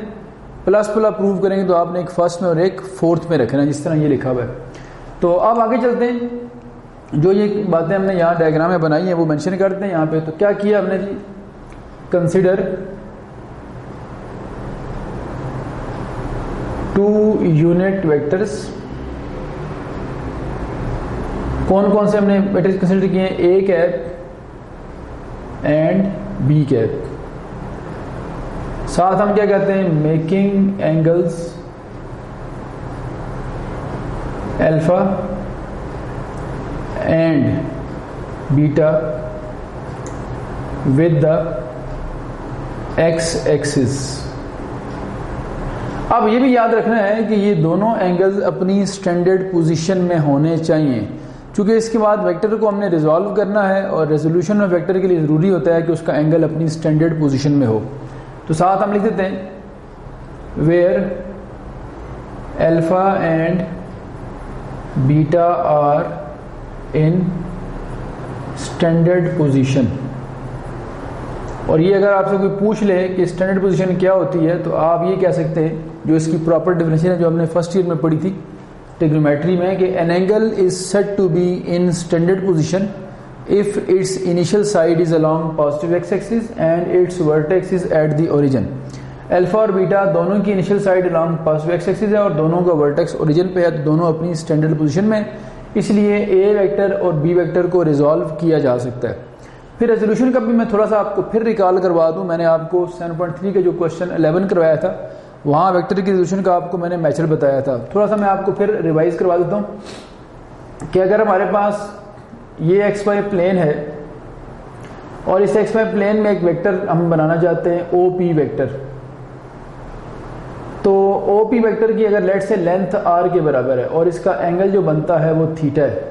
Speaker 1: پلس والا پروو کریں گے تو آپ نے ایک فرسٹ میں اور ایک فورتھ میں رکھنا, جس طرح یہ لکھا ہوا ہے. تو اب آگے چلتے ہیں, جو یہ باتیں ہم نے یہاں ڈائیگرام میں بنائی ہیں وہ مینشن کرتے ہیں یہاں پہ. تو کیا کیا ہم نے جی, کنسیڈر 2 یونٹ ویکٹرز. کون کون سے ہم نے ویکٹرز کنسیڈر کیے ہیں؟ A cap and b cap. ساتھ ہم کیا کہتے ہیں؟ Making angles alpha and beta with the x axis. اب یہ بھی یاد رکھنا ہے کہ یہ دونوں اینگلز اپنی اسٹینڈرڈ پوزیشن میں ہونے چاہیے, چونکہ اس کے بعد ویکٹر کو ہم نے ریزالو کرنا ہے اور ریزولوشن میں ویکٹر کے لیے ضروری ہوتا ہے کہ اس کا اینگل اپنی اسٹینڈرڈ پوزیشن میں ہو. تو ساتھ ہم لکھ دیتے ہیں where alpha and beta are in standard position. اور یہ اگر آپ سے کوئی پوچھ لے کہ اسٹینڈرڈ پوزیشن کیا ہوتی ہے تو آپ یہ کہہ سکتے ہیں, جو اس کی پراپر ڈیفینیشن ہے جو ہم نے فرسٹ ایئر میں پڑھی تھی ٹریگنومیٹری میں, کہ an angle is said to be in standard position if its initial side is along positive x-axis and its vertex is at the origin. Alpha اور بیٹا دونوں کی initial side along positive x-axis ہے اور دونوں کا vertex origin پہ ہے, دونوں اپنی اسٹینڈرڈ پوزیشن میں, اس لیے اے ویکٹر اور بی ویکٹر کو ریزالو کیا جا سکتا ہے. پھر ریزولوشن کا بھی میں تھوڑا سا آپ کو پھر ریکال کروا دوں. میں نے آپ کو 7.3 کا جو کوشچن 11 کروایا تھا وہاں ویکٹر کی ریزولوشن کا آپ کو میں نے میچر بتایا تھا. تھوڑا سا میں آپ کو پھر ریوائز کروا دیتا ہوں کہ اگر ہمارے پاس یہ ایکس وائی پلین ہے اور اس ایکس وائی پلین میں ایک ویکٹر ہم بنانا چاہتے ہیں او پی ویکٹر, تو او پی ویکٹر کی اگر لیٹ سے لینتھ آر کے برابر ہے اور اس کا اینگل جو بنتا ہے وہ تھیٹا ہے,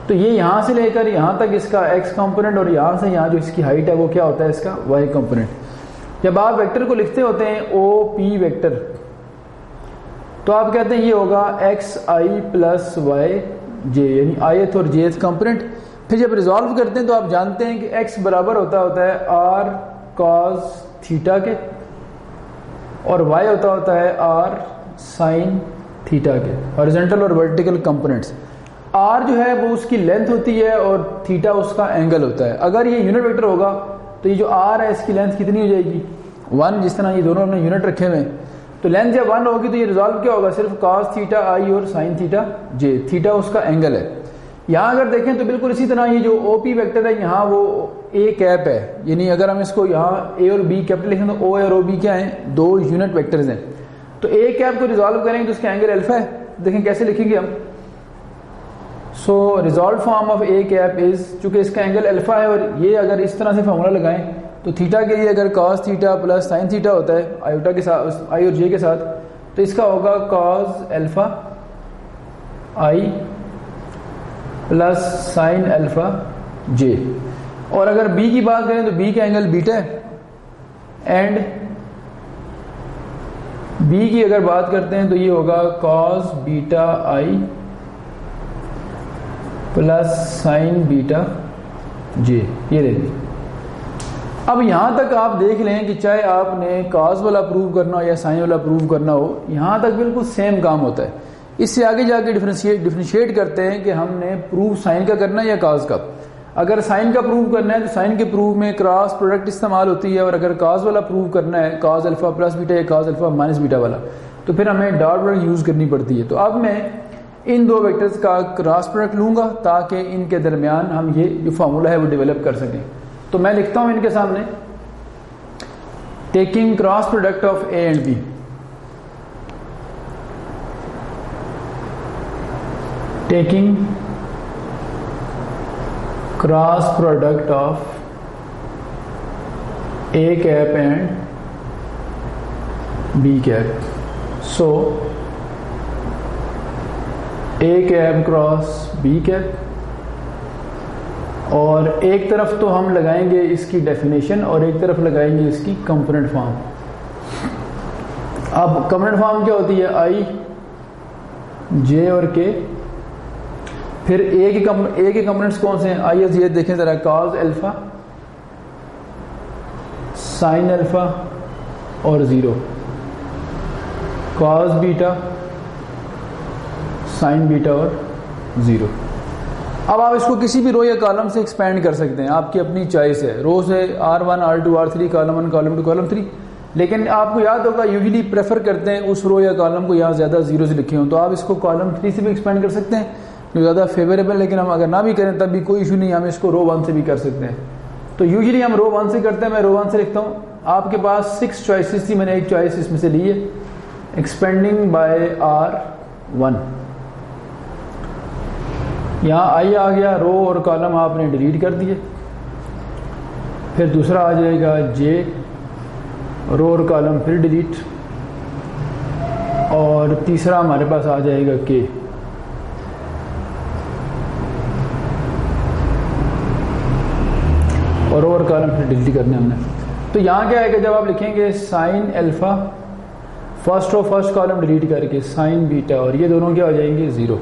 Speaker 1: تو یہ یہاں سے لے کر یہاں تک اس کا ایکس کمپوننٹ اور یہاں سے یہاں جو اس کی ہائٹ ہے وہ کیا ہوتا ہے؟ اس کا وائی کمپوننٹ. جب آپ ویکٹر کو لکھتے ہوتے ہیں او پی ویکٹر تو آپ کہتے ہیں یہ ہوگا ایکس آئی پلس وائی جے, یعنی آئیتھ اور جیتھ کمپوننٹ. پھر جب ریزالو کرتے ہیں تو آپ جانتے ہیں کہ ایکس برابر ہوتا ہے آر کاز تھیٹا کے اور وائی ہوتا ہے آر سائن تھیٹا کے, ہارزونٹل اور ورٹیکل کمپوننٹس. آر جو ہے وہ اس کی لینتھ ہوتی ہے اور تھیٹا اس کا اینگل ہوتا ہے. اگر یہ یونٹ ویکٹر ہوگا تو یہ جو آر ہے اس کی لینتھ کتنی ہو جائے گی؟ 1. جس طرح یہ دونوں اپنے یونٹ رکھے ہوئے ہیں تو لینتھ جب 1 ہوگی تو یہ ریزالو کیا ہوگا؟ صرف کاس تھیٹا آئی اور سائن تھیٹا جے. تھیٹا اس کا اینگل ہے. یہاں اگر دیکھیں تو بالکل اسی طرح یہ جو او پی ویکٹر ہے یہاں وہ اے کیپ ہے, یعنی اگر ہم اس کو یہاں اے اور بی کیپٹل لکھیں تو او اور او بی کیا ہیں؟ 2 یونٹ ویکٹرز ہیں. تو اے کیپ کو ریزالو کریں گے تو اس کا اینگل الفا ہے. دیکھیں کیسے لکھیں گے ہم. So resolve form of a cap is, چونکہ اس کا اینگل الفا ہے اور یہ اگر اس طرح سے فارمولا لگائیں تو تھیٹا کے لیے اگر cos theta plus sine theta ہوتا ہے آئیوٹا کے ساتھ, آئی اور جے کے ساتھ, تو اس کا ہوگا کاز الفا آئی پلس سائن الفا جے. اور اگر بی کی بات کریں تو بی کا اینگل بیٹا ہے, اینڈ بی کی اگر بات کرتے ہیں تو یہ ہوگا کاز بیٹا آئی پلس سائن بیٹا جے. یہ دیکھیں اب یہاں تک آپ دیکھ لیں کہ چاہے آپ نے کاز والا پروو کرنا ہو یا سائن والا پروو کرنا ہو, یہاں تک بالکل سیم کام ہوتا ہے. اس سے آگے جا کے ڈیفرینشیٹ کرتے ہیں کہ ہم نے پروو سائن کا کرنا ہے یا کاز کا. اگر سائن کا پروو کرنا ہے تو سائن کے پروو میں کراس پروڈکٹ استعمال ہوتی ہے, اور اگر کاز والا پروو کرنا ہے کاز الفا پلس بیٹا یا کاز الفا مائنس بیٹا والا تو پھر ہمیں ڈاٹ پروڈکٹ یوز کرنی پڑتی ہے. تو اب میں ان دو ویکٹرز کا کراس پروڈکٹ لوں گا تاکہ ان کے درمیان ہم یہ جو فارمولا ہے وہ ڈیولپ کر سکیں. تو میں لکھتا ہوں ان کے سامنے taking cross product of a and b. Taking cross product of A cap and B cap. So A cap cross B cap, اور ایک طرف تو ہم لگائیں گے اس کی ڈیفینیشن اور ایک طرف لگائیں گے اس کی کمپوننٹ فارم. اب کمپوننٹ فارم کیا ہوتی ہے؟ I جے اور کے. پھر اے کے کمپوننٹس کون سے ہیں؟ آئیے یہ دیکھیں ذرا. کاز الفا، سائن الفا اور 0. کاز بیٹا، سائن بیٹا اور 0. اب آپ اس کو کسی بھی رو یا کالم سے ایکسپینڈ کر سکتے ہیں، آپ کی اپنی چوائس ہے. رو سے R1 R2 R3 column 1 column 2 column 3. لیکن آپ کو یاد ہوگا یوزلی پریفر کرتے ہیں اس رو یا کالم کو یہاں زیادہ زیروز لکھے ہوں، تو آپ اس کو کالم 3 سے بھی ایکسپینڈ کر سکتے ہیں جو زیادہ فیوریبل. لیکن ہم اگر نہ بھی کریں تب بھی کوئی ایشو نہیں، ہم اس کو رو 1 سے بھی کر سکتے ہیں. تو یوزلی ہم رو 1 سے کرتے ہیں. میں رو 1 سے لکھتا ہوں. آپ کے پاس 6 چوائسیز تھی، میں نے ایک چوائس اس میں سے لی ہے. Expanding by R1. یہاں آئی آ گیا، رو اور کالم آپ نے ڈیلیٹ کر دیے. پھر دوسرا آ جائے گا جے، رو اور کالم پھر ڈیلیٹ. اور تیسرا ہمارے پاس آ جائے گا کے. اور رو اور کالم پھر ڈیلیٹ کرنے ہم نے. تو یہاں کیا ہے کہ جب آپ لکھیں گے sine alpha, first row first column delete کر کے سائن بیٹا، اور یہ دونوں کیا ہو جائیں گے 0.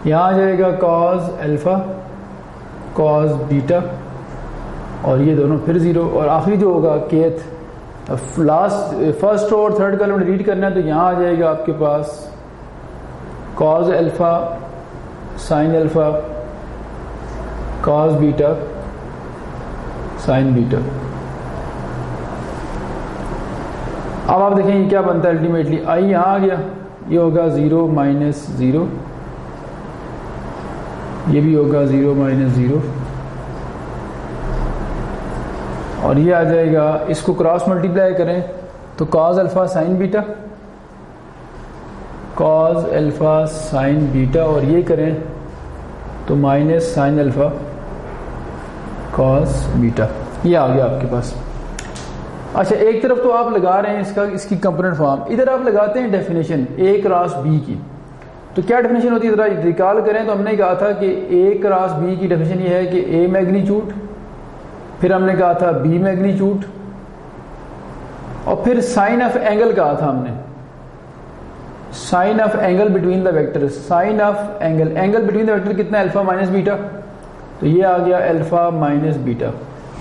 Speaker 1: یہاں آ جائے گا کاز الفا، کاز بیٹا، اور یہ دونوں پھر 0. اور آخری جو ہوگا کیتھ، لاسٹ فرسٹ رو اور تھرڈ کالم ڈیلیٹ کرنا ہے، تو یہاں آ جائے گا آپ کے پاس cos alpha, sin alpha, cos beta, sin beta. اب آپ دیکھیں یہ کیا بنتا ہے الٹیمیٹلی. آئی یہاں آ گیا، یہ ہوگا 0 مائنس 0، یہ بھی ہوگا 0 مائنس 0، اور یہ آ جائے گا. اس کو کراس ملٹیپلائی کریں تو کاز الفا سائن بیٹا، کاز الفا سائن بیٹا، اور یہ کریں تو مائنس سائن الفا کاز بیٹا. یہ آ گیا آپ کے پاس. اچھا ایک طرف تو آپ لگا رہے ہیں اس کی کمپوننٹ فارم، ادھر آپ لگاتے ہیں ڈیفینیشن اے کراس بی کی. تو کیا ڈیفینیشن ہوتی ہے ذرا ریکال کریں. تو ہم نے کہا تھا کہ اے کراس بی کی ڈیفینیشن یہ ہے کہ اے میگنیچیوڈ، پھر ہم نے کہا تھا بی میگنیچیوڈ، اور پھر سائن آف اینگل کہا تھا ہم نے، sine of angle between the vector. Sine of angle between the vector کتنا ہے؟ Alpha minus beta. تو یہ آ گیا الفا مائنس بیٹا.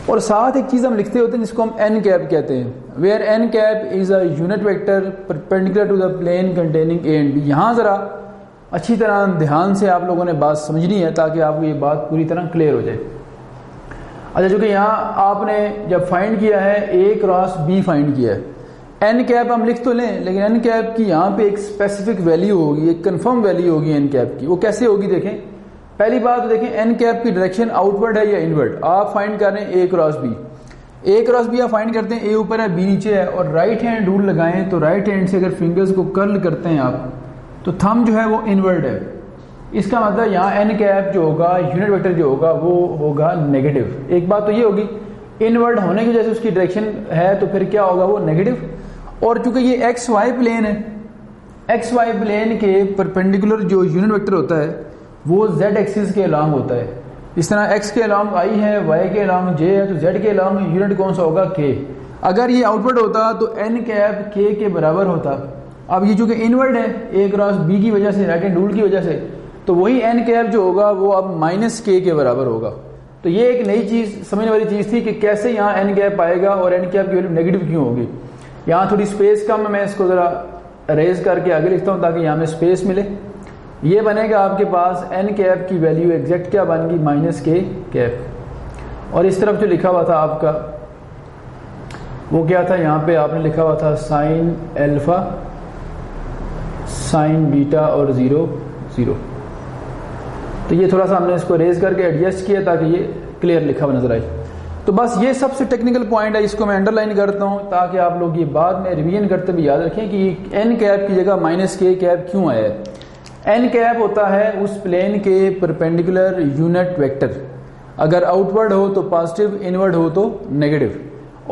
Speaker 1: اور ساتھ ایک چیز ہم لکھتے ہوتے ہیں جس کو ہم این کیپ کہتے ہیں، where n cap is a unit vector perpendicular to the plane containing a and b. یہاں ذرا اچھی طرح دھیان سے آپ لوگوں نے بات سمجھنی ہے تاکہ آپ کو یہ بات پوری طرح کلیئر ہو جائے. اچھا چونکہ یہاں آپ نے جب فائنڈ کیا ہے اے کراس بی فائنڈ کیا ہے، این کیپ ہم لکھ تو لیں لیکن این کیپ کی یہاں پہ ایک اسپیسیفک ویلیو ہوگی، ایک کنفرم ویلیو ہوگی این کیپ کی. وہ کیسے ہوگی دیکھیں. پہلی بات دیکھیں این کیپ کی ڈائریکشن آؤٹ ورڈ ہے یا انورڈ. آپ فائنڈ کر رہے ہیں اے cross be, a cross be آپ فائنڈ کرتے ہیں، اے اوپر ہے بی نیچے ہے، اور رائٹ ہینڈ رول لگائیں تو رائٹ ہینڈ سے اگر فنگرز کو کرل کرتے ہیں آپ تو تھم جو ہے وہ انورڈ ہے. اس کا مطلب یہاں این کیپ جو ہوگا، یونٹ ویکٹر جو ہوگا وہ ہوگا نیگیٹو. ایک بات تو یہ ہوگی انورڈ ہونے کی وجہ سے اس کی ڈائریکشن ہے تو پھر کیا ہوگا وہ نیگیٹو. اور چونکہ یہ ایکس وائی پلین ہے، ایکس وائی پلین کے پرپینڈیکولر جو یونٹ ویکٹر ہوتا ہے وہ زیڈ ایکسس کے الانگ ہوتا ہے. اس طرح ایکس کے الانگ آئی ہے، وائی کے الانگ جے ہے، تو زیڈ کے الانگ یونٹ کون سا ہوگا؟ کے. اگر یہ آؤٹ ورڈ ہوتا تو این کیپ کے کے برابر ہوتا. اب یہ چونکہ انورڈ ہے اے کراس بی کی وجہ سے، رائٹ ہینڈ رول کی وجہ سے، تو وہی این کیپ جو ہوگا وہ اب مائنس کے کے برابر ہوگا. تو یہ ایک نئی چیز سمجھنے والی چیز تھی کہ کیسے یہاں این کیپ آئے گا اور این کیپ کی ویلیو نیگیٹو کیوں ہوگی. یہاں تھوڑی اسپیس کم ہے، میں اس کو ذرا ریز کر کے آگے لکھتا ہوں تاکہ یہاں میں اسپیس ملے. یہ بنے گا آپ کے پاس این کیپ کی ویلیو ایگزیکٹ کیا بن گئی؟ مائنس کے کیپ. اور اس طرف جو لکھا ہوا تھا آپ کا وہ کیا تھا؟ یہاں پہ آپ نے لکھا ہوا تھا سائن الفا سائن بیٹا اور 0 0. تو یہ تھوڑا سا ہم نے اس کو ریز کر کے ایڈجسٹ کیا تاکہ یہ کلیئر لکھا ہوا نظر آئے. تو بس یہ سب سے ٹیکنیکل پوائنٹ ہے، اس کو میں انڈر لائن کرتا ہوں تاکہ آپ لوگ یہ بعد میں ریویژن کرتے ہوئے یاد رکھیں کہ این کیپ کی جگہ مائنس کے کیپ کیوں آیا ہے. این کیپ ہوتا ہے اس پلین کے پرپینڈیکولر یونٹ ویکٹر، اگر آؤٹ ورڈ ہو تو پازیٹیو، انورڈ ہو تو نیگیٹو.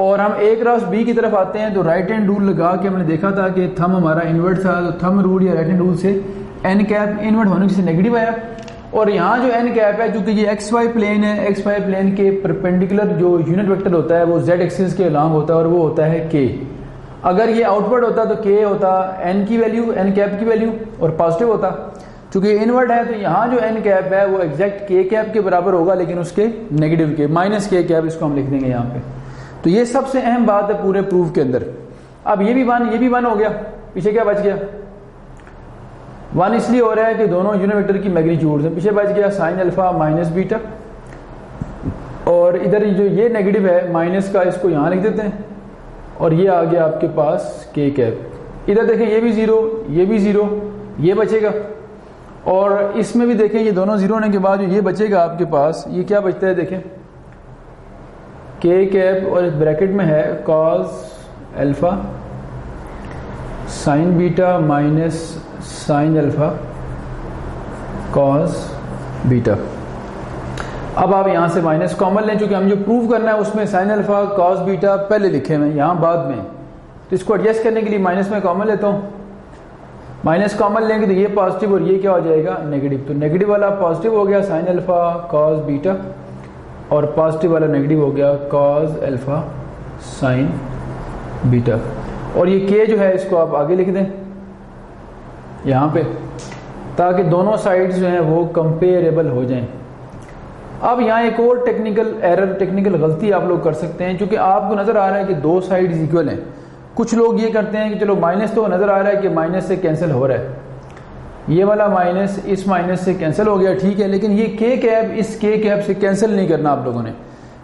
Speaker 1: اور ہم اے کراس بی کی طرف آتے ہیں تو رائٹ ہینڈ رول لگا کے ہم نے دیکھا تھا کہ تھم ہمارا انورڈ تھا، تو تھم رول یا رائٹ ہینڈ رول سے این کیپ انورڈ ہونے سے نیگیٹو آیا. اور یہاں جو این کیپ ہے چونکہ یہ ایکس وائی پلین ہے، ایکس وائی پلین کے پرپینڈیکولر جو یونٹ ویکٹر ہوتا ہے وہ زیڈ ایکسس کے الانگ ہوتا ہے اور وہ ہوتا ہے کے. اگر یہ آؤٹ پٹ ہوتا تو کے ہوتا این کی ویلیو، این کیپ کی ویلیو، اور پازیٹیو ہوتا. چونکہ انورٹ ہے تو یہاں جو این کیپ ہے وہ ایگزیکٹ کے کیپ کے برابر ہوگا، لیکن اس کے نیگیٹو کے، مائنس کے کیپ اس کو ہم لکھ دیں گے یہاں پہ. تو یہ سب سے اہم بات ہے پورے پروف کے اندر. اب یہ بھی 1 یہ بھی 1 ہو گیا، پیچھے کیا بچ گیا؟ 1 اس لیے ہو رہا ہے کہ دونوں یونٹ ویکٹر کی میگنیچیوڈ ہیں. پیچھے بچ گیا سائن الفا مائنس بیٹا، اور ادھر جو یہ نیگیٹو ہے مائنس کا اس کو یہاں لکھ دیتے ہیں، اور یہ آ گیا آپ کے پاس کے کیپ. ادھر دیکھیں یہ بھی 0 یہ بھی 0 یہ بچے گا، اور اس میں بھی دیکھیں یہ دونوں 0 ہونے کے بعد جو یہ بچے گا آپ کے پاس یہ کیا بچتا ہے دیکھیں کے کیپ، اور اس بریکٹ میں ہے cos alpha sin beta minus sin alpha cos beta. اب آپ یہاں سے مائنس کامن لیں، چونکہ ہم جو پروف کرنا ہے اس میں سائن الفا کاز بیٹا پہلے لکھے ہوئے ہیں یہاں بعد میں، تو اس کو ایڈجسٹ کرنے کے لیے مائنس میں کامن لیتا ہوں. مائنس کامن لیں گے تو یہ پازیٹیو اور یہ کیا ہو جائے گا نیگیٹو. تو نیگیٹو والا پازیٹیو ہو گیا سائن الفا کاز بیٹا، اور پازیٹیو والا نیگیٹو ہو گیا کاز الفا سائن بیٹا. اور یہ کے جو ہے اس کو آپ آگے لکھ دیں یہاں پہ، تاکہ دونوں سائڈز جو ہیں وہ کمپیریبل ہو جائیں. اب یہاں ایک اور ٹیکنیکل ایرر، ٹیکنیکل غلطی آپ لوگ کر سکتے ہیں، چونکہ آپ کو نظر آ رہا ہے کہ دو سائڈز ایکول ہیں. کچھ لوگ یہ کرتے ہیں کہ چلو مائنس تو نظر آ رہا ہے کہ مائنس سے کینسل ہو رہا ہے، یہ والا مائنس اس مائنس سے کینسل ہو گیا، ٹھیک ہے، لیکن یہ کے کیپ اس کے کیپ سے کینسل نہیں کرنا. آپ لوگوں نے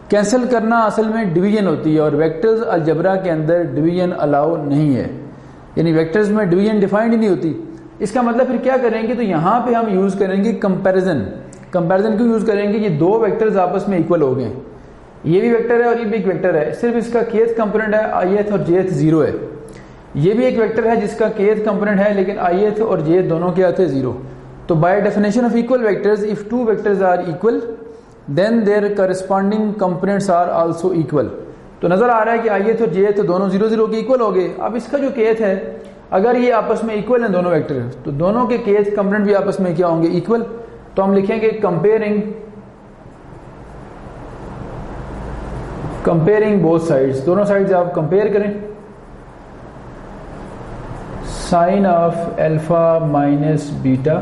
Speaker 1: کینسل کرنا اصل میں ڈویژن ہوتی ہے، اور ویکٹرز الجبرا کے اندر ڈویژن الاؤ نہیں ہے، یعنی ویکٹرز میں ڈویژن ڈیفائنڈ ہی نہیں ہوتی. اس کا مطلب پھر کیا کریں گے، تو یہاں پہ ہم یوز کریں گے کمپیریزن. کمپیریزن کیوں یوز کریں گے؟ یہ دو ویکٹرز آپس میں ایکول ہو گئے، یہ بھی ویکٹر ہے اور یہ بھی ایک ویکٹر ہے، صرف اس کا kth کمپوننٹ ہے ith اور jth 0 ہے. یہ بھی ایک ویکٹر ہے جس کا kth کمپوننٹ ہے لیکن ith اور jth دونوں کے آتے 0. تو by definition of equal vectors, if two vectors are equal then their corresponding components are also equal. تو نظر آ رہا ہے کہ ith اور jth دونوں 0 0 کے ایکول ہو گئے. اب اس کا جو kth ہے اگر یہ آپس میں ایکول ہیں دونوں ویکٹر، تو دونوں کے kth کمپوننٹ بھی آپس میں کیا ہوں گے ایکول. تو ہم لکھیں گے کمپیئرنگ بوتھ سائڈز، دونوں سائڈز آپ کمپیئر کریں. Sin of alpha minus beta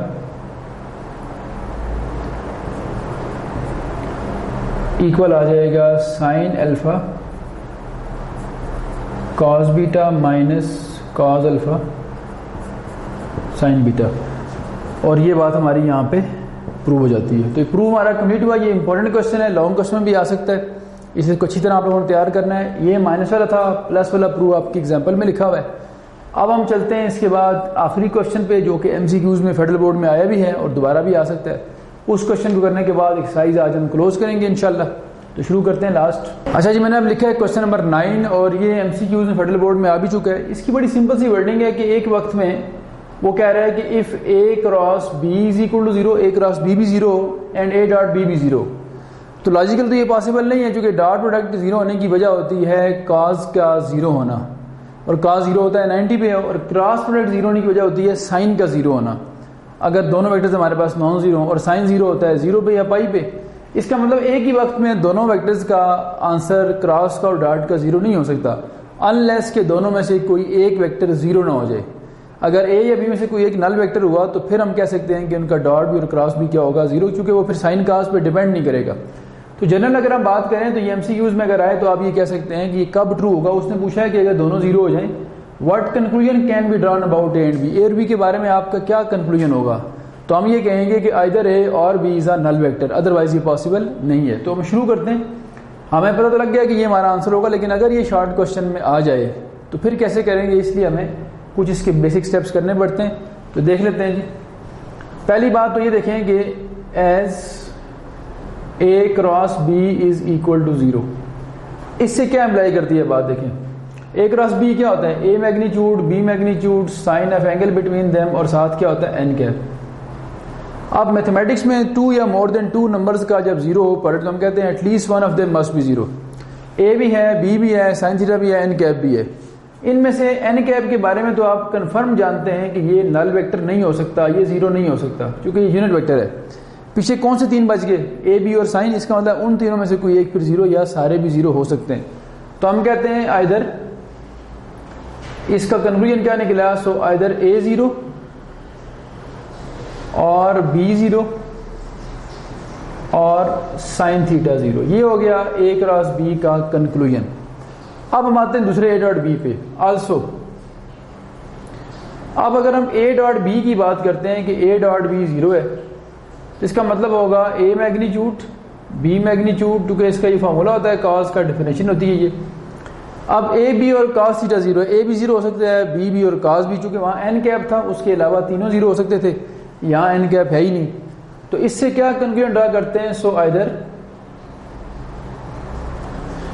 Speaker 1: equal آ جائے گا sin alpha cos beta minus cos alpha sin beta. اور یہ بات ہماری یہاں پہ پروو ہو جاتی ہے. تو یہ پروو ہمارا کمپلیٹ ہوا. یہ امپورٹنٹ کوشچن ہے، لانگ کوشچن بھی آ سکتا ہے، اسے کو اچھی طرح آپ لوگوں نے تیار کرنا ہے. یہ مائنس والا تھا، پلس والا پروو آپ کی ایگزامپل میں لکھا ہوا ہے. اب ہم چلتے ہیں اس کے بعد آخری کوشچن پہ، جو کہ MCQs میں فیڈرل بورڈ میں آیا بھی ہے اور دوبارہ بھی آ سکتا ہے. اس کوشچن کو کرنے کے بعد ایکسرسائز آج ہم کلوز کریں گے انشاءاللہ. تو شروع کرتے ہیں لاسٹ. اچھا جی، میں نے اب لکھا ہے کوشچن نمبر 9، اور یہ MCQs میں فیڈرل بورڈ میں آ بھی چکا ہے. اس کی بڑی سمپل سی ورڈنگ ہے کہ ایک وقت میں وہ کہہ رہا ہے کہ if A cross B is equal to 0, A cross B بھی 0 and A dot B بھی 0. تو لاجیکل تو یہ پاسبل نہیں ہے، چونکہ ڈاٹ پروڈکٹ 0 ہونے کی وجہ ہوتی ہے کاز کا 0 ہونا، اور کاز 0 ہوتا ہے 90 پہ، اور کراس پروڈکٹ 0 ہونے کی وجہ ہوتی ہے سائن کا 0 ہونا. اگر دونوں ویکٹرز ہمارے پاس نان 0 اور سائن 0 ہوتا ہے 0 پہ یا پائی پہ، اس کا مطلب ایک ہی وقت میں دونوں ویکٹرز کا آنسر کراس کا اور ڈاٹ کا 0 نہیں ہو سکتا، انلیس کہ دونوں میں سے کوئی ایک ویکٹر 0 نہ ہو جائے. اگر اے یا بی میں سے کوئی ایک نل ویکٹر ہوا تو پھر ہم کہہ سکتے ہیں کہ ان کا ڈاٹ بھی اور کراس بھی کیا ہوگا 0، چونکہ وہ پھر سائن کاز پہ ڈیپینڈ نہیں کرے گا. تو جنرل اگر ہم بات کریں تو یہ MCQs میں اگر آئے تو آپ یہ کہہ سکتے ہیں کہ یہ کب ٹرو ہوگا. اس نے پوچھا ہے کہ اگر دونوں 0 ہو جائیں، what conclusion can be drawn about a and b, a اور بی کے بارے میں آپ کا کیا کنکلوژن ہوگا. تو ہم یہ کہیں گے کہ آئدر اے اور b is a null vector, otherwise یہ پاسبل نہیں ہے. تو ہم شروع کرتے ہیں. ہمیں پتہ تو لگ گیا کہ یہ ہمارا آنسر ہوگا، لیکن اگر یہ شارٹ کوشچن میں آ جائے تو پھر کیسے کریں گے، اس لیے ہمیں کچھ اس کے بیسک سٹیپس کرنے پڑتے ہیں. تو دیکھ لیتے ہیں جی. پہلی بات تو یہ دیکھیں کہ as a cross b is equal to 0، اس سے کیا امپلائی کرتی ہے بات دیکھیں. اے کراس بی کیا ہوتا ہے، a magnitude b magnitude sin of angle between them, اور ساتھ کیا ہوتا ہے این کیپ. اب میتھمیٹکس میں 2 یا مور دین 2 نمبرز کا جب 0 ہو پڑے تو ہم کہتے ہیں at least one of them must be 0. اے بھی ہے، بی بھی ہے، سائن تھیٹا بھی ہے، این کیپ بھی ہے. ان میں سے این کیپ کے بارے میں تو آپ کنفرم جانتے ہیں کہ یہ نل ویکٹر نہیں ہو سکتا، یہ 0 نہیں ہو سکتا کیونکہ یہ یونٹ ویکٹر ہے. پیچھے کون سے 3 بچ گئے، اے بی اور سائن، اس کا مطلب ان تینوں میں سے کوئی ایک پھر 0 یا سارے بھی 0 ہو سکتے ہیں. تو ہم کہتے ہیں آئدر اس کا کنکلوژن کیا نکلا؟ سو آئدر A0 اور B0 اور سائن تھیٹا 0. یہ ہو گیا A کراس B کا کنکلوژن. اب ہم آتے ہیں دوسرے A ڈاٹ B پہ. آلسو اب اگر ہم A ڈاٹ B کی بات کرتے ہیں کہ A ڈاٹ B 0 ہے، اس کا مطلب ہوگا A میگنیچیوڈ B میگنیچیوڈ، کیونکہ اس کا یہ فارمولا ہوتا ہے، کاز کا ڈیفینیشن ہوتی ہے یہ. اب A B اور کاز تھیٹا 0 ہے، A بھی 0 ہو سکتا ہے، B بھی اور کاز بھی، چونکہ وہاں n کیپ تھا، اس کے علاوہ تینوں 0 ہو سکتے تھے، یہاں n کیپ ہے ہی نہیں. تو اس سے کیا کنکلوژن ڈرا کرتے ہیں؟ سو آئدر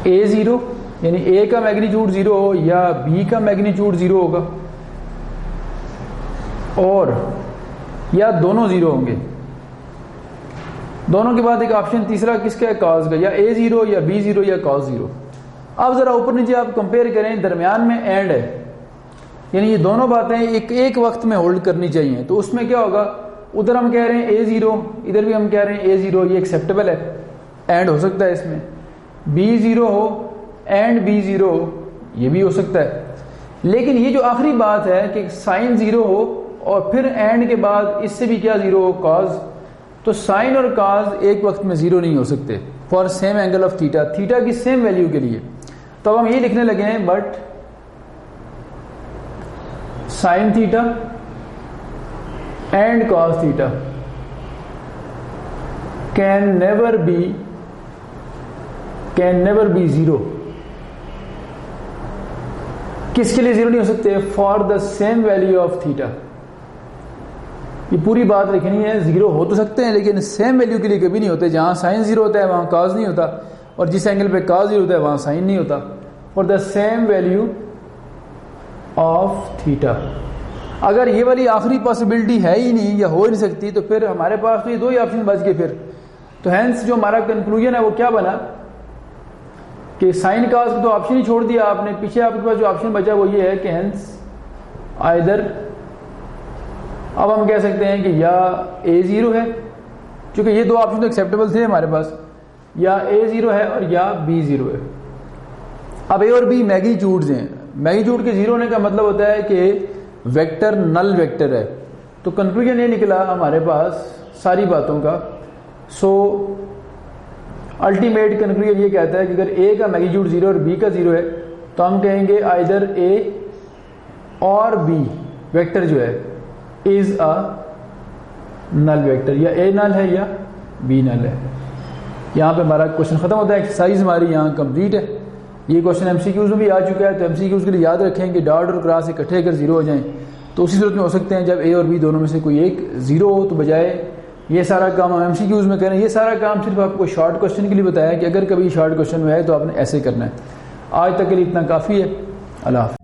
Speaker 1: A0 یعنی A کا میگنیچیوڈ 0 ہو یا B کا میگنیچیوڈ 0 ہوگا، اور یا دونوں 0 ہوں گے. دونوں کے بعد ایک آپشن تیسرا کس کا ہے؟ کاز کا، یا A0 یا B0 یا کاز 0. اب ذرا اوپر نیچے آپ کمپیئر کریں، درمیان میں اینڈ ہے، یعنی یہ دونوں باتیں ایک وقت میں ہولڈ کرنی چاہیے. تو اس میں کیا ہوگا؟ ادھر ہم کہہ رہے ہیں A0، ادھر بھی ہم کہہ رہے ہیں A0، یہ ایکسیپٹیبل ہے، اینڈ ہو سکتا ہے اس میں. B0 ہو اینڈ B0 ہو، یہ بھی ہو سکتا ہے. لیکن یہ جو آخری بات ہے کہ سائن 0 ہو اور پھر اینڈ کے بعد اس سے بھی کیا 0 ہو؟ کاز. تو سائن اور کاز ایک وقت میں 0 نہیں ہو سکتے for same angle of theta, theta کی سیم ویلیو کے لیے. تو اب ہم یہ لکھنے لگے ہیں، but sine theta and cos theta can never be 0. کس کے لیے 0 نہیں ہو سکتے؟ For the same value of theta. یہ پوری بات لکھنی ہے. 0 ہو تو سکتے ہیں لیکن سیم ویلیو کے لیے کبھی نہیں ہوتے. جہاں سائن 0 ہوتا ہے وہاں کاز نہیں ہوتا، اور جس اینگل پہ کاز 0 ہوتا ہے وہاں سائن نہیں ہوتا. For the same value of theta. اگر یہ والی آخری پاسبلٹی ہے ہی نہیں یا ہو ہی نہیں سکتی، تو پھر ہمارے پاس تو یہ 2 ہی آپشن بچ گئے پھر. تو ہینس جو ہمارا کنکلوژن ہے وہ کیا بنا کہ سائن کاز کو تو آپشن ہی چھوڑ دیا آپ نے. پیچھے آپ کے پاس جو آپشن بچا وہ یہ ہے کہ ہینس آئدر، اب ہم کہہ سکتے ہیں کہ یا A0 ہے، چونکہ یہ 2 آپشن تو ایکسیپٹیبل تھے ہمارے پاس، یا A0 ہے اور یا B0 ہے. اب A اور B میگنیچیوڈز ہیں. میگنیچیوڈ کے 0 ہونے کا مطلب ہوتا ہے کہ ویکٹر نل ویکٹر ہے. تو کنکلوژن یہ نکلا ہمارے پاس ساری باتوں کا. سو الٹیمیٹ کنکلوژن یہ کہتا ہے کہ اگر A کا میگنیچیوڈ 0 اور B کا 0 ہے تو ہم کہیں گے آئدر A اور B ویکٹر جو ہے از اے نل ویکٹر، یا A نل ہے یا B نل ہے. یہاں پہ ہمارا کوشچن ختم ہوتا ہے. ایکسرسائز ہماری یہاں کمپلیٹ ہے. یہ کوشچن MCQs میں بھی آ چکا ہے، تو MCQs کے لیے یاد رکھیں کہ ڈاٹ اور کراس اکٹھے اگر 0 ہو جائیں تو اسی صورت میں ہو سکتے ہیں جب A اور B دونوں میں سے کوئی ایک 0 ہو. تو بجائے یہ سارا کام ہم MCQs میں کریں، یہ سارا کام صرف آپ کو شارٹ کوشچن کے لیے بتایا کہ اگر کبھی شارٹ کوشچن میں ہے تو آپ نے ایسے کرنا ہے. آج تک کے لیے اتنا کافی ہے. اللہ حافظ.